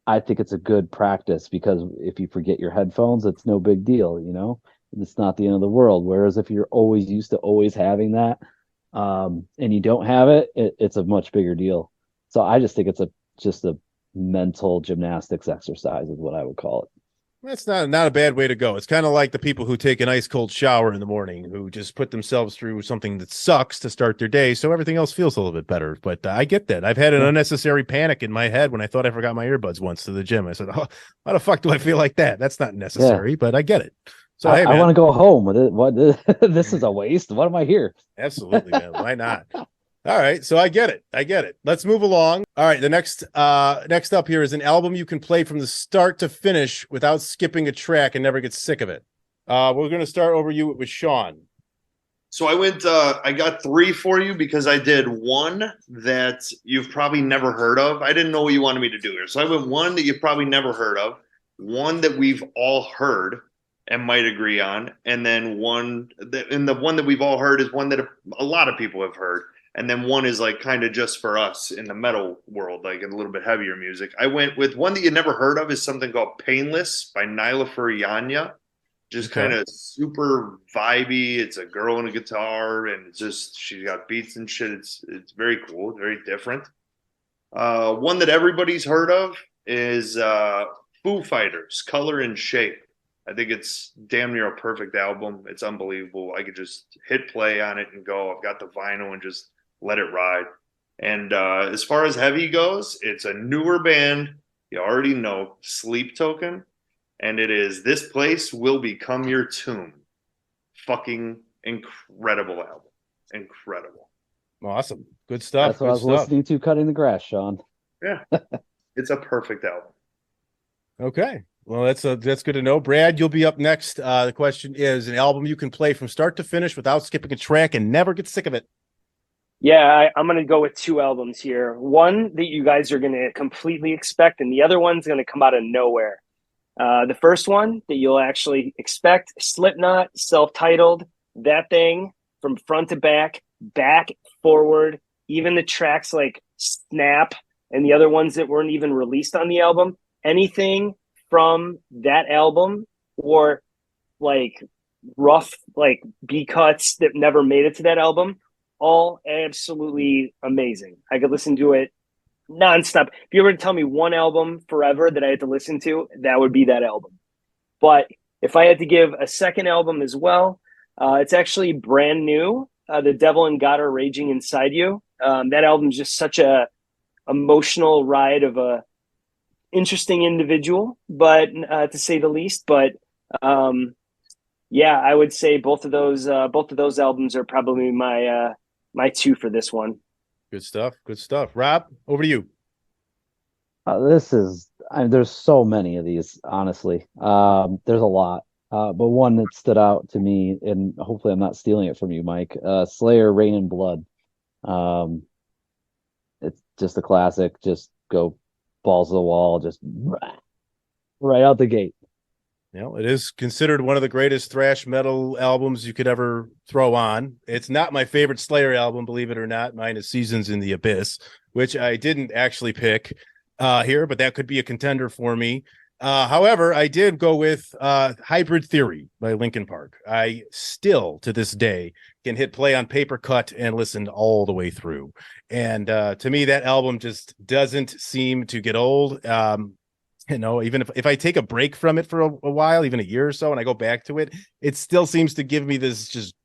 I think it's a good practice, because if you forget your headphones, it's no big deal, you know? It's not the end of the world. Whereas if you're always used to always having that, and you don't have it, it's a much bigger deal. So I just think it's just a mental gymnastics exercise is what I would call it. That's not a bad way to go. It's kind of like the people who take an ice cold shower in the morning, who just put themselves through something that sucks to start their day, so everything else feels a little bit better. But I get that. I've had an unnecessary panic in my head when I thought I forgot my earbuds once to the gym. I said, "Oh, why the fuck do I feel like that? That's not necessary." But I get it. So I want to go home with it. What this is a waste. What am I here? Absolutely, man. Why not? All right, so I get it. Let's move along. All right, the next up here is an album you can play from the start to finish without skipping a track and never get sick of it. We're going to start over you with Sean. So I got 3 for you, because I did one that you've probably never heard of. I didn't know what you wanted me to do here. So I went one that you've probably never heard of, one that we've all heard and might agree on, and then the one that we've all heard is one that a lot of people have heard. And then one is like kind of just for us in the metal world, like a little bit heavier music. I went with one that you never heard of, is something called Painless by Nyla Furianya. Just kind of super vibey. It's a girl and a guitar, and it's just, she's got beats and shit. It's very cool. It's very different. One that everybody's heard of is Foo Fighters, Color and Shape. I think it's damn near a perfect album. It's unbelievable. I could just hit play on it and go. I've got the vinyl and just let it ride. And as far as heavy goes, it's a newer band. You already know, Sleep Token. And it is This Place Will Become Your Tomb. Fucking incredible album. Incredible. Awesome. Good stuff. That's what I was listening to cutting the grass, Sean. Yeah. It's a perfect album. Okay. Well, that's good to know. Brad, you'll be up next. The question is an album you can play from start to finish without skipping a track and never get sick of it. Yeah, I'm going to go with 2 albums here. One that you guys are going to completely expect, and the other one's going to come out of nowhere. The first one that you'll actually expect, Slipknot, self-titled, that thing from front to back, forward, even the tracks like Snap and the other ones that weren't even released on the album, anything from that album, or like rough like B cuts that never made it to that album, all absolutely amazing. I could listen to it nonstop. If you were to tell me one album forever that I had to listen to, that would be that album. But if I had to give a second album as well, it's actually brand new. The Devil and God Are Raging Inside You. That album is just such a emotional ride of a interesting individual, but to say the least. But yeah, I would say both of those albums are probably my 2 for this one. Good stuff. Rob, over to you. There's so many of these, honestly. There's a lot. But one that stood out to me, and hopefully I'm not stealing it from you, Mike, Slayer, Rain and Blood. It's just a classic. Just go balls to the wall. Just right out the gate. You know, it is considered one of the greatest thrash metal albums you could ever throw on. It's not my favorite Slayer album, believe it or not. Mine is Seasons in the Abyss, which I didn't actually pick here, but that could be a contender for me. However, I did go with Hybrid Theory by Linkin Park. I still, to this day, can hit play on Paper Cut and listen all the way through. And to me, that album just doesn't seem to get old. You know, even if I take a break from it for a while, even a year or so, and I go back to it, it still seems to give me this just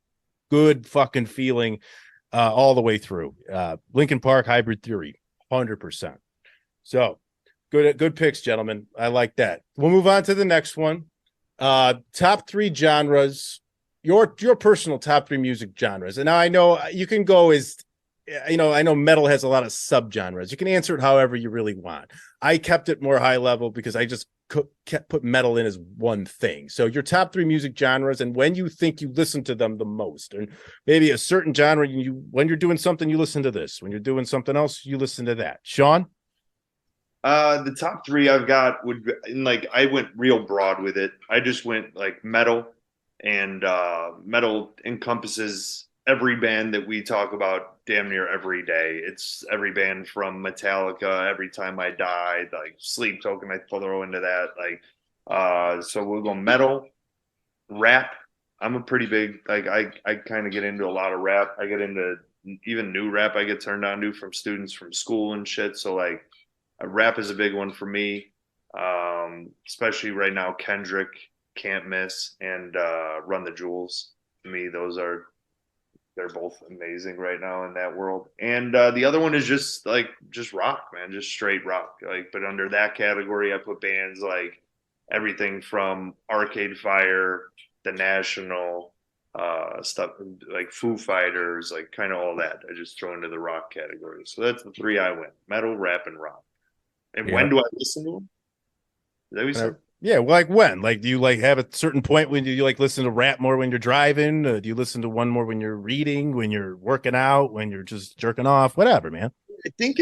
good fucking feeling all the way through. Linkin Park, Hybrid Theory, 100%. So good picks, gentlemen. I like that. We'll move on to the next one. Top 3 genres, your personal top 3 music genres. And now I know you can go as, you know, I know metal has a lot of subgenres. You can answer it however you really want. I kept it more high level because I just kept put metal in as one thing. So your top 3 music genres and when you think you listen to them the most, and maybe a certain genre, when you're doing something, you listen to this. When you're doing something else, you listen to that. Sean? The top 3 I've got would be, like, I went real broad with it. I just went like metal, and metal encompasses every band that we talk about damn near every day. It's every band from Metallica, Every Time I Die, like Sleep Token, I throw into that. Like, so we'll go metal, rap. I'm a pretty big, like, I kind of get into a lot of rap. I get into even new rap I get turned on to from students from school and shit. So like, rap is a big one for me. Especially right now, Kendrick, Can't Miss, and Run the Jewels. To me, they're both amazing right now in that world. And the other one is just rock, man, just straight rock. Like, but under that category, I put bands like everything from Arcade Fire, The National, stuff like Foo Fighters, like kind of all that. I just throw into the rock category. So that's the 3 I went: metal, rap, and rock. And when do I listen to them? Is that what you said? Yeah, well, like when? Like, do you like have a certain point when you like listen to rap more when you're driving? Do you listen to one more when you're reading, when you're working out, when you're just jerking off, whatever, man? I think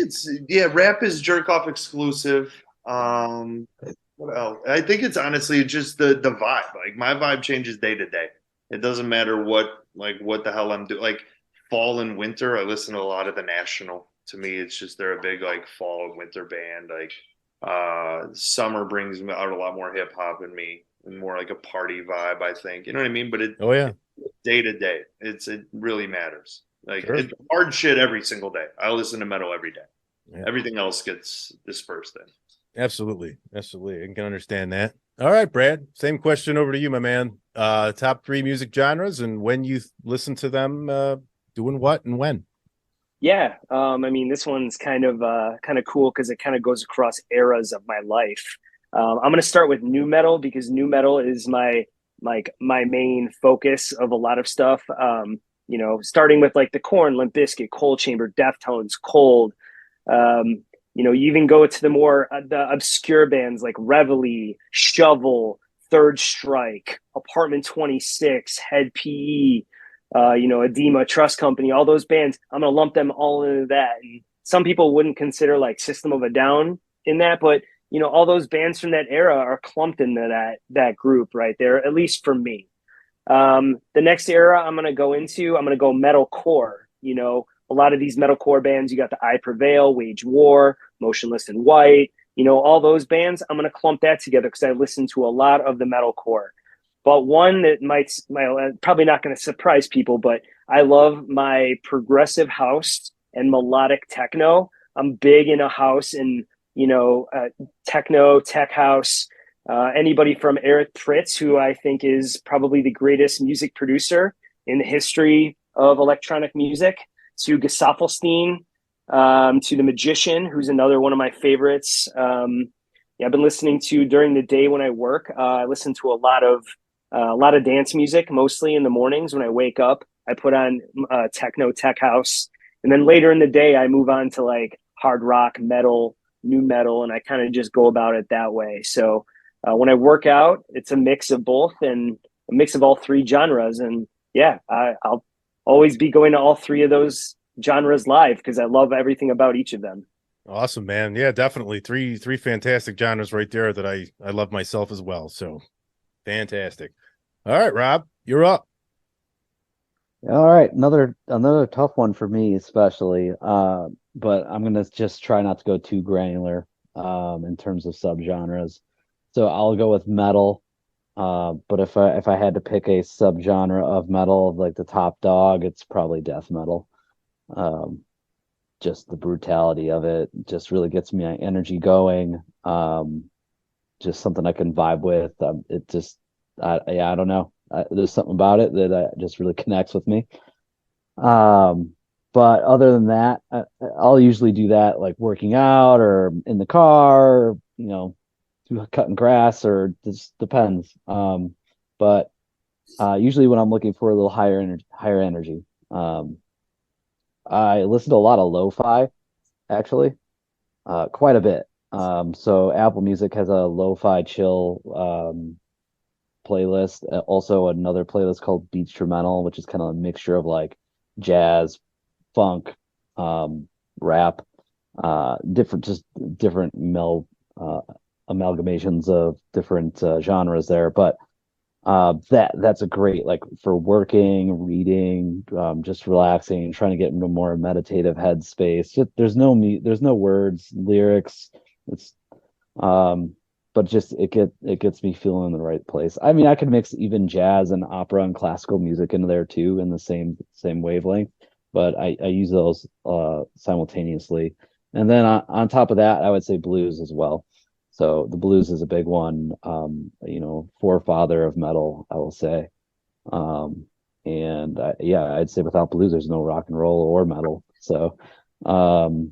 rap is jerk off exclusive. What else? I think it's honestly just the vibe. Like, my vibe changes day to day. It doesn't matter what the hell I'm doing. Like fall and winter, I listen to a lot of The National. To me, it's just they're a big like fall and winter band. Like summer brings out a lot more hip hop in me and more like a party vibe, I think. You know what I mean? But day to day, it really matters. Like, it's hard shit every single day. I listen to metal every day. Yeah. Everything else gets dispersed in. Absolutely. I can understand that. All right, Brad, same question over to you, my man. Top 3 music genres and when you listen to them, doing what and when? Yeah, I mean, this one's kind of cool because it kind of goes across eras of my life. I'm going to start with nu metal because nu metal is my main focus of a lot of stuff. You know, starting with like the Korn, Limp Bizkit, Cold Chamber, Deftones, Cold. You know, you even go to the more the obscure bands like Reveille, Shovel, Third Strike, Apartment 26, Head PE. You know, Edema, Trust Company, all those bands, I'm going to lump them all into that. And some people wouldn't consider like System of a Down in that, but, you know, all those bands from that era are clumped into that group right there, at least for me. The next era I'm going to go metalcore. You know, a lot of these metalcore bands, you got the I Prevail, Wage War, Motionless in White, you know, all those bands, I'm going to clump that together because I listen to a lot of the metalcore. But one that might probably not going to surprise people, but I love my progressive house and melodic techno. I'm big into house and, you know, techno, tech house. Anybody from Eric Pritz, who I think is probably the greatest music producer in the history of electronic music, to Gesaffelstein, to The Magician, who's another one of my favorites. I've been listening to during the day when I work. I listen to a lot of dance music, mostly in the mornings when I wake up. I put on techno, tech house, and then later in the day I move on to like hard rock, metal, nu metal, and I kind of just go about it that way. So when I work out, it's a mix of both and a mix of all 3 genres. And yeah, I'll always be going to all 3 of those genres live because I love everything about each of them. Awesome, man. Yeah, definitely. Three fantastic genres right there that I love myself as well. So fantastic. All right, Rob, you're up. All right, another tough one for me, especially. But I'm gonna just try not to go too granular in terms of subgenres. So I'll go with metal. But if I had to pick a subgenre of metal, like the top dog, it's probably death metal. Um, just the brutality of it just really gets my energy going. Just something I can vibe with. It just, yeah, I don't know. There's something about it that just really connects with me. Um, but other than that, I'll usually do that like working out or in the car, cutting grass, or just depends. But usually when I'm looking for a little higher energy, I listen to a lot of lo-fi actually, quite a bit. So Apple Music has a lo-fi chill playlist. Also another playlist called Beats Instrumental, which is kind of a mixture of like jazz, funk, rap, different uh, amalgamations of different genres there. But that's a great, like, for working, reading, just relaxing, trying to get into a more meditative headspace. There's no words, lyrics. It's um but just it gets me feeling in the right place. I mean, I could mix even jazz and opera and classical music into there too in the same wavelength, but I use those simultaneously. And then on top of that, I would say blues as well. So the blues is a big one. Forefather of metal, I will say. And yeah, I'd say without blues, there's no rock and roll or metal. So, um,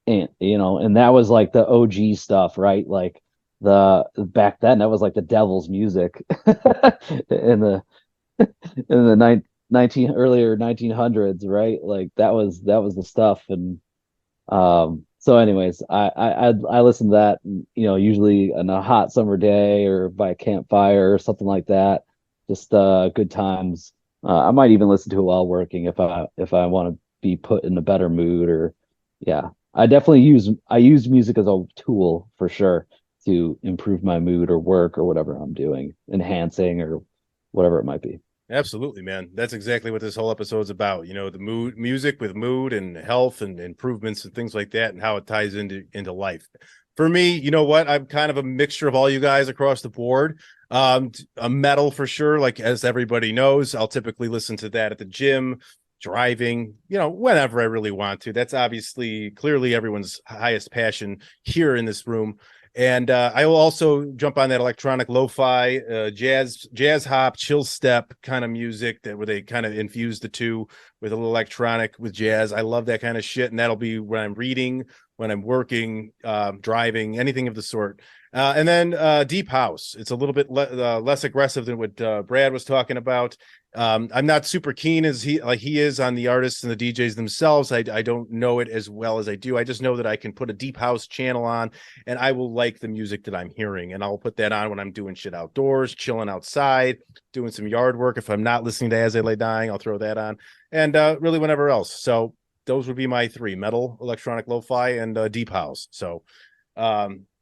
and that was like the OG stuff, right? Like the back then, that was like the devil's music in the in the 1900s, right? Like that was the stuff. And so anyways, I listen to that, usually on a hot summer day or by a campfire or something like that. Just good times. I might even listen to it while working if I want to be put in a better mood. Or yeah, I use music as a tool for sure to improve my mood or work or whatever I'm doing, enhancing or whatever it might be. Absolutely, man. That's exactly what this whole episode's about. The mood, music with mood and health and improvements and things like that, and how it ties into life. For me, you know what? I'm kind of a mixture of all you guys across the board. A metal for sure. Like, as everybody knows, I'll typically listen to that at the gym, driving, whenever I really want to. That's obviously clearly everyone's highest passion here in this room. And I will also jump on that electronic lo-fi, jazz hop, chill step kind of music where they kind of infuse the two with a little electronic with jazz. I love that kind of shit, and that'll be when I'm reading, when I'm working, driving, anything of the sort. And then deep house. It's a little bit less aggressive than what Brad was talking about. I'm not super keen as he is on the artists and the DJs themselves. I don't know it as well as I do. I just know that I can put a deep house channel on and I will like the music that I'm hearing. And I'll put that on when I'm doing shit outdoors, chilling outside, doing some yard work. If I'm not listening to As I Lay Dying, I'll throw that on. And really whenever else. So those would be my three: metal, electronic lo-fi, and deep house. So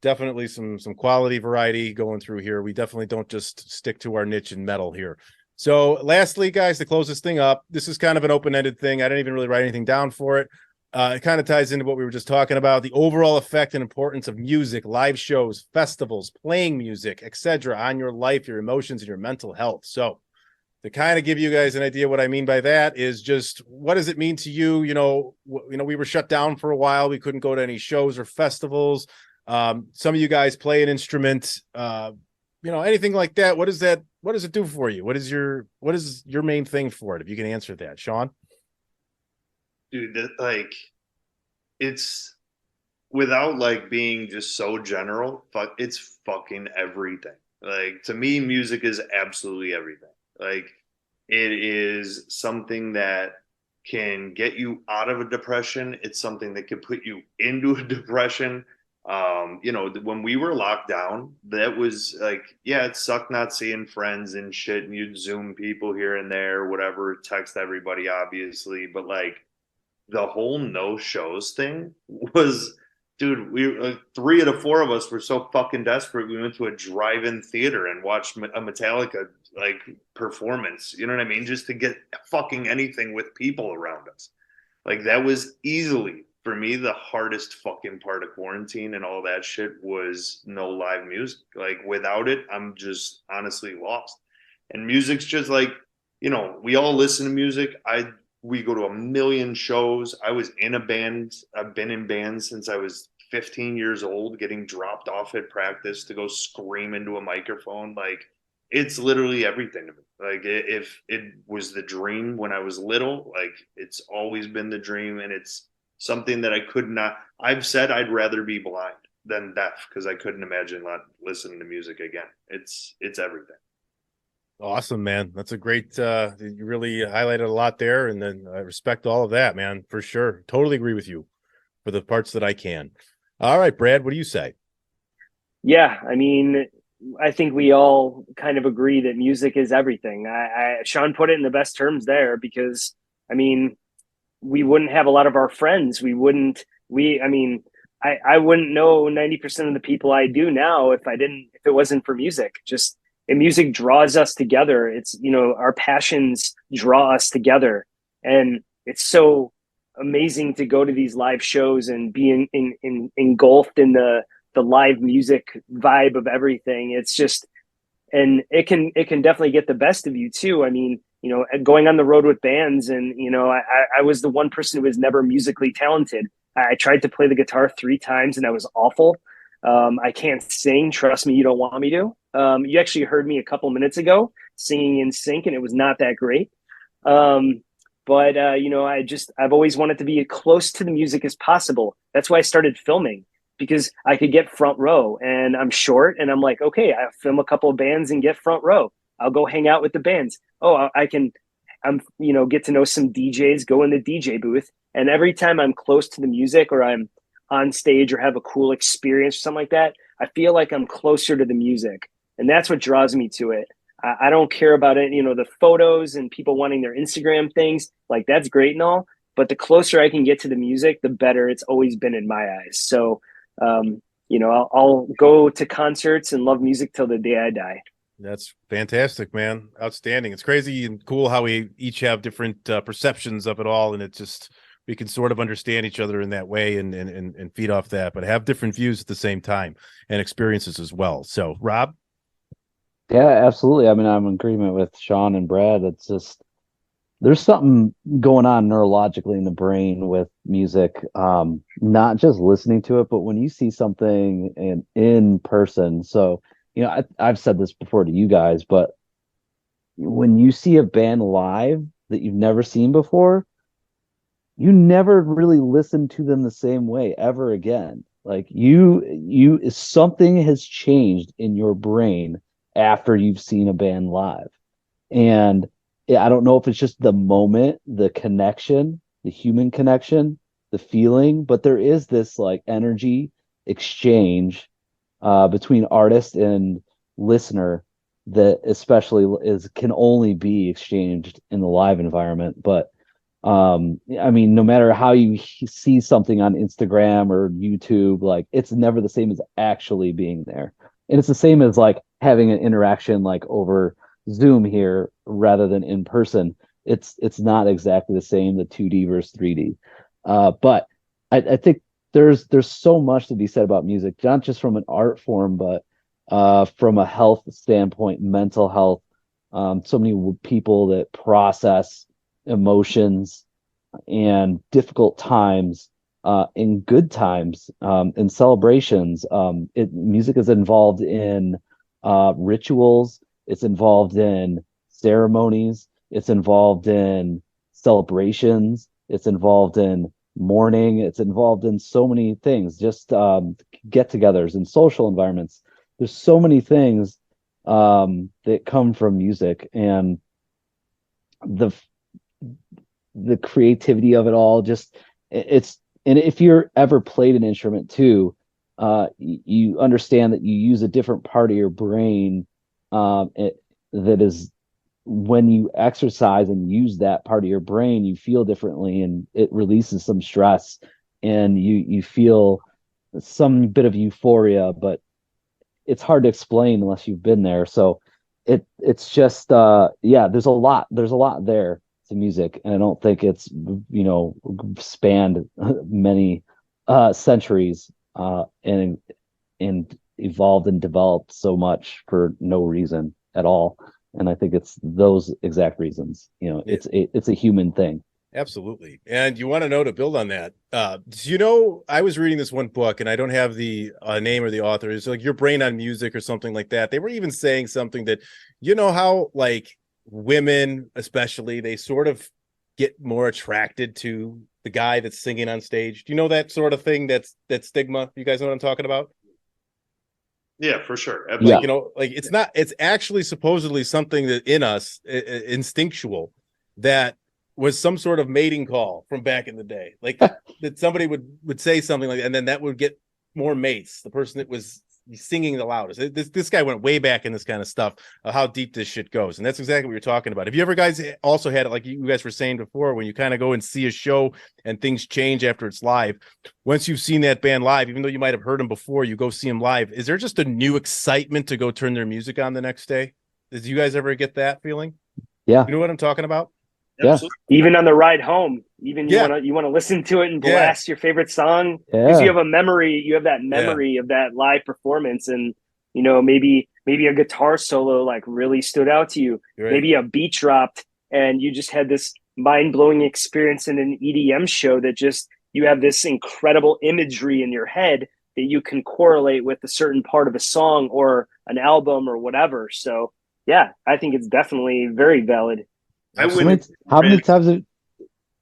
definitely some quality variety going through here. We definitely don't just stick to our niche in metal here. So lastly, guys, to close this thing up, this is kind of an open-ended thing. I didn't even really write anything down for it. It kind of ties into what we were just talking about: the overall effect and importance of music, live shows, festivals, playing music, etc., on your life, your emotions, and your mental health. So to kind of give you guys an idea what I mean by that is just, what does it mean to you? We were shut down for a while. We couldn't go to any shows or festivals. Some of you guys play an instrument, anything like that. What does it do for you? What is your main thing for it? If you can answer that, Sean. Dude, it's, without like being just so general, it's fucking everything. Like, to me, music is absolutely everything. Like, it is something that can get you out of a depression. It's something that can put you into a depression. When we were locked down, that was like, yeah, it sucked not seeing friends and shit, and you'd Zoom people here and there, whatever, text everybody, obviously. But like, the whole no shows thing was, dude, we 3 of the 4 of us were so fucking desperate. We went to a drive-in theater and watched a Metallica like performance. You know what I mean? Just to get fucking anything with people around us. Like that was easily for me the hardest fucking part of quarantine and all that shit was no live music. Like without it, I'm just honestly lost. And music's just like, you know, we all listen to music. We go to a million shows. I was in a band. I've been in bands since I was 15 years old, getting dropped off at practice to go scream into a microphone. Like it's literally everything to me. Like if it was the dream when I was little, like it's always been the dream. And it's something that I could not, I've said I'd rather be blind than deaf because I couldn't imagine not listening to music again. It's everything. Awesome, man. That's a great, you really highlighted a lot there. And then I respect all of that, man, for sure. Totally agree with you for the parts that I can. All right, Brad, what do you say? Yeah, I mean, I think we all kind of agree that music is everything. Sean put it in the best terms there because, I mean, we wouldn't have a lot of our friends. I wouldn't know 90% of the people I do now if it wasn't for music. And music draws us together. It's, you know, our passions draw us together. And it's so amazing to go to these live shows and be engulfed in the live music vibe of everything. It's just, and it can definitely get the best of you too. I mean, you know, going on the road with bands and, you know, I was the one person who was never musically talented. I tried to play the guitar 3 times and I was awful. I can't sing. Trust me, you don't want me to. You actually heard me a couple minutes ago singing in sync and it was not that great. But you know, I've always wanted to be as close to the music as possible. That's why I started filming because I could get front row and I'm short and I'm like, okay, I'll film a couple of bands and get front row. I'll go hang out with the bands. Oh, you know, get to know some DJs, go in the DJ booth. And every time I'm close to the music or I'm on stage or have a cool experience or something like that, I feel like I'm closer to the music. And that's what draws me to it. I don't care about it, you know, the photos and people wanting their Instagram things, like that's great and all, but the closer I can get to the music, the better it's always been in my eyes. So, you know, I'll go to concerts and love music till the day I die. That's fantastic, man. Outstanding. It's crazy and cool how we each have different perceptions of it all. And it's just, we can sort of understand each other in that way and feed off that, but have different views at the same time and experiences as well. So, Rob? Yeah, absolutely. I mean, I'm in agreement with Sean and Brad. It's just, there's something going on neurologically in the brain with music, not just listening to it, but when you see something in person. So, you know, I've said this before to you guys, but when you see a band live that you've never seen before, you never really listen to them the same way ever again. Like something has changed in your brain after you've seen a band live. And I don't know if it's just the moment, the connection, the human connection, the feeling, but there is this like energy exchange between artist and listener that especially can only be exchanged in the live environment. But I mean, no matter how you see something on Instagram or YouTube, like it's never the same as actually being there. And it's the same as like having an interaction like over Zoom here rather than in person. It's not exactly the same, the 2D versus 3D. But I think there's so much to be said about music, not just from an art form, but from a health standpoint, mental health. So many people that process emotions and difficult times in good times, in celebrations. Music is involved in rituals. It's involved in ceremonies. It's involved in celebrations. It's involved in mourning. It's involved in so many things, just get-togethers and social environments. There's so many things that come from music, and the creativity of it all. Just and if you're ever played an instrument too, you understand that you use a different part of your brain that is when you exercise and use that part of your brain, you feel differently, and it releases some stress, and you feel some bit of euphoria, but it's hard to explain unless you've been there. So it's just yeah, there's a lot there to music, and I don't think it's spanned many centuries and evolved and developed so much for no reason at all. And I think it's those exact reasons. It's a human thing. Absolutely. And you want to know, to build on that, I was reading this one book, and I don't have the name or the author. It's like Your Brain on Music or something like that. They were even saying something that, how like women, especially, they sort of get more attracted to the guy that's singing on stage. Do you know that sort of thing? That stigma. You guys know what I'm talking about? Yeah, for sure. Like, it's actually supposedly something that in us, instinctual, that was some sort of mating call from back in the day. Like that somebody would say something like that, and then that would get more mates. The person that was singing the loudest. This guy went way back in this kind of stuff, how deep this shit goes. And that's exactly what you're talking about. Have you ever guys also had it, like you guys were saying before, when you kind of go and see a show and things change after it's live? Once you've seen that band live, even though you might have heard them before, you go see them live. Is there just a new excitement to go turn their music on the next day? Did you guys ever get that feeling? Yeah. You know what I'm talking about? Yeah. Even on the ride home, you want to listen to it and blast your favorite song because you have that memory of that live performance, and maybe a guitar solo like really stood out to you. Right. Maybe a beat dropped and you just had this mind-blowing experience in an EDM show that just you have this incredible imagery in your head that you can correlate with a certain part of a song or an album or whatever. So yeah, I think it's definitely very valid. How many times have...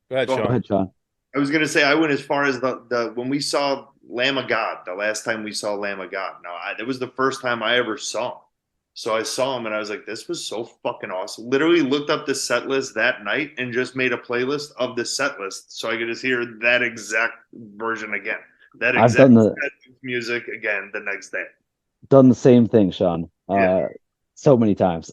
Go ahead, Sean. I was gonna say I went as far as the when we saw Lamb of God, the last time we saw Lamb of God. Now it was the first time I ever saw him. So I saw him and I was like, this was so fucking awesome. Literally looked up the set list that night and just made a playlist of the set list so I could just hear that exact version again. That exact music again the next day. Done the same thing, Sean. So many times.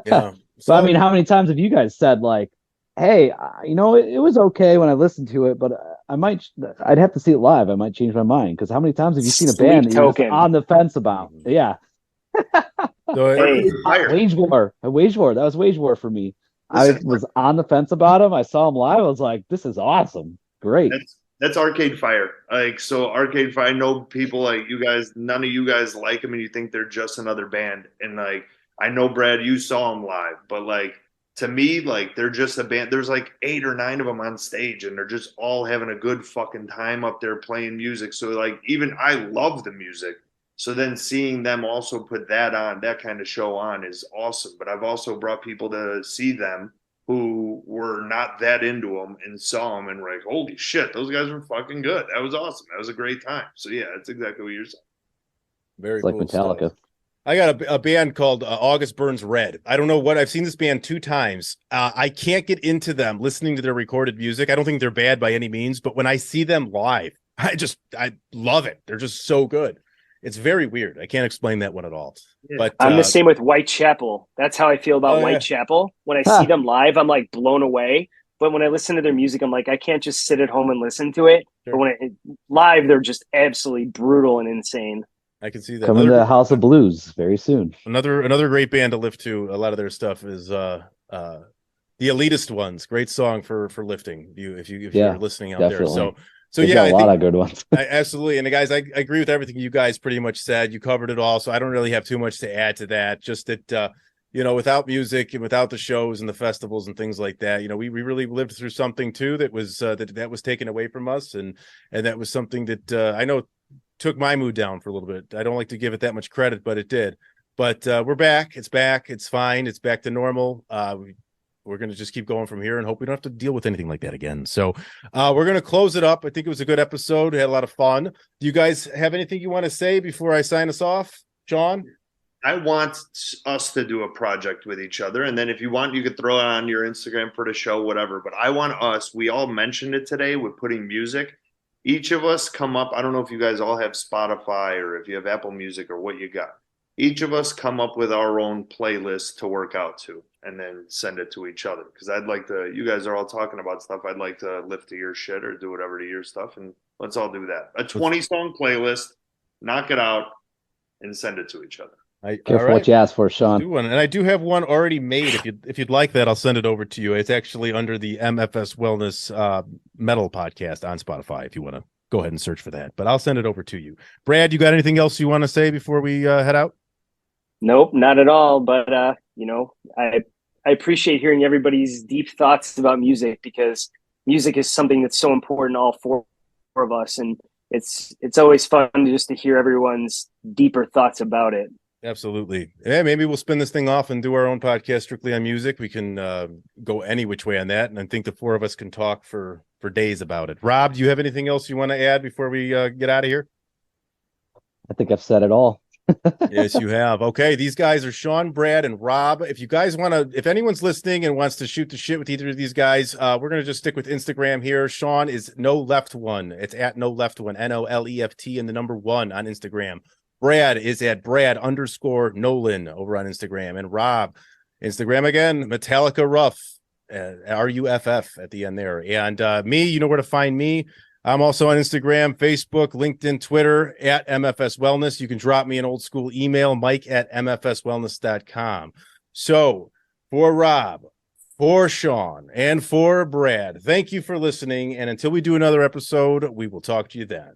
Yeah. So, I mean, how many times have you guys said like, hey, it was okay when I listened to it, but I'd have to see it live. I might change my mind. Because how many times have you seen a band that you're just on the fence about? Yeah. Wage War. That was Wage War for me. I was on the fence about him. I saw him live. I was like, this is awesome. Great. That's Arcade Fire. So Arcade Fire, I know people like you guys, none of you guys like them and you think they're just another band. And I know, Brad, you saw them live, but to me, they're just a band. There's 8 or 9 of them on stage and they're just all having a good fucking time up there playing music. So even I love the music. So then seeing them also put that kind of show on is awesome. But I've also brought people to see them who were not that into them and saw them and were like, holy shit, those guys were fucking good. That was awesome. That was a great time. So yeah, that's exactly what you're saying. Very cool. Like Metallica. Stuff. I got a band called August Burns Red. I don't know what, I've seen this band 2 times. I can't get into them listening to their recorded music. I don't think they're bad by any means, but when I see them live, I love it. They're just so good. It's very weird. I can't explain that one at all. Yeah. But I'm the same with Whitechapel. That's how I feel about Whitechapel. When I see them live, I'm blown away. But when I listen to their music, I'm I can't just sit at home and listen to it. Sure. But when live, they're just absolutely brutal and insane. I can see that. Coming to the House of Blues very soon. Another great band to lift to. A lot of their stuff is the Elitist Ones. Great song for lifting. If you're listening out definitely. there. So They've got a lot of good ones. Absolutely. And guys, I agree with everything you guys pretty much said. You covered it all, so I don't really have too much to add to that. Just that without music and without the shows and the festivals and things like that, we really lived through something too that was that was taken away from us, and that was something that I know took my mood down for a little bit. I don't like to give it that much credit, but it did. But we're back. It's back. It's fine. It's back to normal. We're going to just keep going from here and hope we don't have to deal with anything like that again. So we're going to close it up. I think it was a good episode. We had a lot of fun. Do you guys have anything you want to say before I sign us off, John? I want us to do a project with each other. And then if you want, you could throw it on your Instagram for the show, whatever. But I want us, we all mentioned it today with putting music. Each of us come up. I don't know if you guys all have Spotify or if you have Apple Music or what you got. Each of us come up with our own playlist to work out to. and then send it to each other. Because I'd like to, you guys are all talking about stuff. I'd like to lift to your shit or do whatever to your stuff. And let's all do that. A 20-song playlist, knock it out, and send it to each other. Careful what you ask for, Sean. Do one. And I do have one already made. If you'd like that, I'll send it over to you. It's actually under the MFS Wellness Metal Podcast on Spotify if you want to go ahead and search for that. But I'll send it over to you. Brad, you got anything else you want to say before we head out? Nope, not at all. But I appreciate hearing everybody's deep thoughts about music, because music is something that's so important to all four of us, and it's always fun to hear everyone's deeper thoughts about it. Absolutely. Yeah, maybe we'll spin this thing off and do our own podcast strictly on music. We can go any which way on that, and I think the four of us can talk for days about it. Rob, do you have anything else you want to add before we get out of here? I think I've said it all. Yes, you have. Okay, these guys are Sean, Brad, and Rob. If you guys want to, if anyone's listening and wants to shoot the shit with either of these guys, we're going to just stick with Instagram here. Sean is No Left One. It's at No Left One, NOLEFT, and the number 1 on Instagram. Brad is at Brad_Nolan over on Instagram. And Rob, Instagram again, Metallica Ruff, RUFF at the end there. And me, you know where to find me. I'm also on Instagram, Facebook, LinkedIn, Twitter at MFS Wellness. You can drop me an old school email, mike@mfswellness.com. So for Rob, for Sean, and for Brad, thank you for listening. And until we do another episode, we will talk to you then.